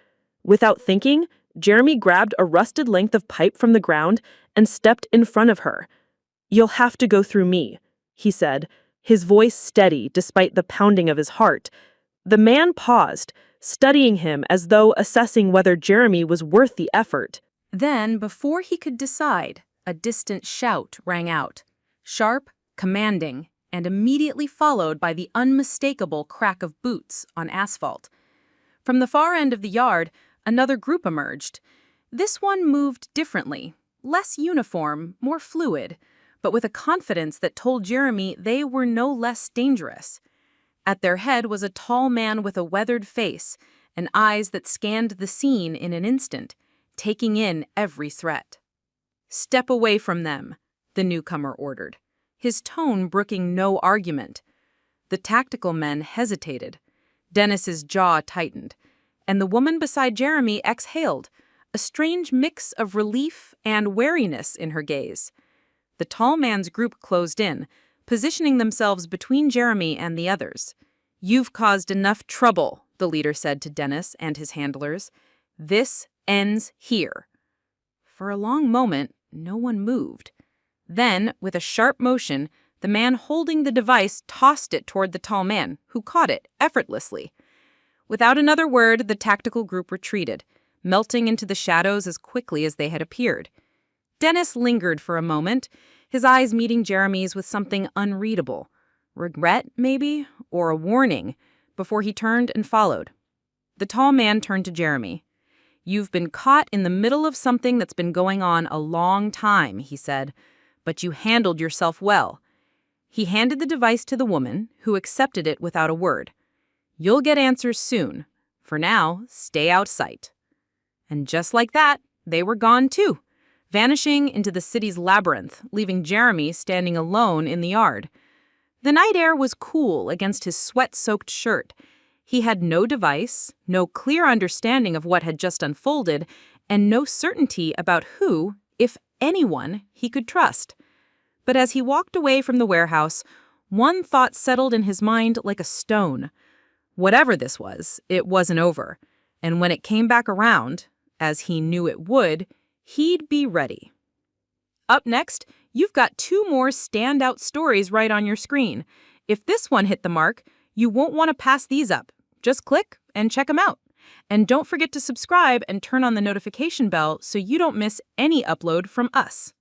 S2: Without thinking, Jeremy grabbed a rusted length of pipe from the ground and stepped in front of her. "You'll have to go through me," he said, his voice steady despite the pounding of his heart. The man paused, studying him as though assessing whether Jeremy was worth the effort.
S3: Then, before he could decide, a distant shout rang out, sharp, commanding, and immediately followed by the unmistakable crack of boots on asphalt. From the far end of the yard,
S2: Another group emerged. This one moved differently, less uniform, more fluid, but with a confidence that told Jeremy they were no less dangerous. At their head was a tall man with a weathered face and eyes that scanned the scene in an instant, taking in every threat. "Step away from them," the newcomer ordered, his tone brooking no argument. The tactical men hesitated. Dennis's jaw tightened, and the woman beside Jeremy exhaled, a strange mix of relief and wariness in her gaze. The tall man's group closed in, positioning themselves between Jeremy and the others. "You've caused enough trouble," the leader said to Dennis and his handlers. "This ends here." For a long moment, no one moved. Then, with a sharp motion, the man holding the device tossed it toward the tall man, who caught it effortlessly. Without another word, the tactical group retreated, melting into the shadows as quickly as they had appeared. Dennis lingered for a moment, his eyes meeting Jeremy's with something unreadable. Regret, maybe, or a warning, before he turned and followed. The tall man turned to Jeremy. "You've been caught in the middle of something that's been going on a long time," he said, "but you handled yourself well." He handed the device to the woman, who accepted it without a word. "You'll get answers soon. For now, stay out of sight." And just like that, they were gone too, vanishing into the city's labyrinth, leaving Jeremy standing alone in the yard. The night air was cool against his sweat-soaked shirt. He had no device, no clear understanding of what had just unfolded, and no certainty about who, if anyone, he could trust. But as he walked away from the warehouse, one thought settled in his mind like a stone. Whatever this was, it wasn't over. And when it came back around, as he knew it would, he'd be ready. Up next, you've got 2 more standout stories right on your screen. If this one hit the mark, you won't want to pass these up. Just click and check them out. And don't forget to subscribe and turn on the notification bell so you don't miss any upload from us.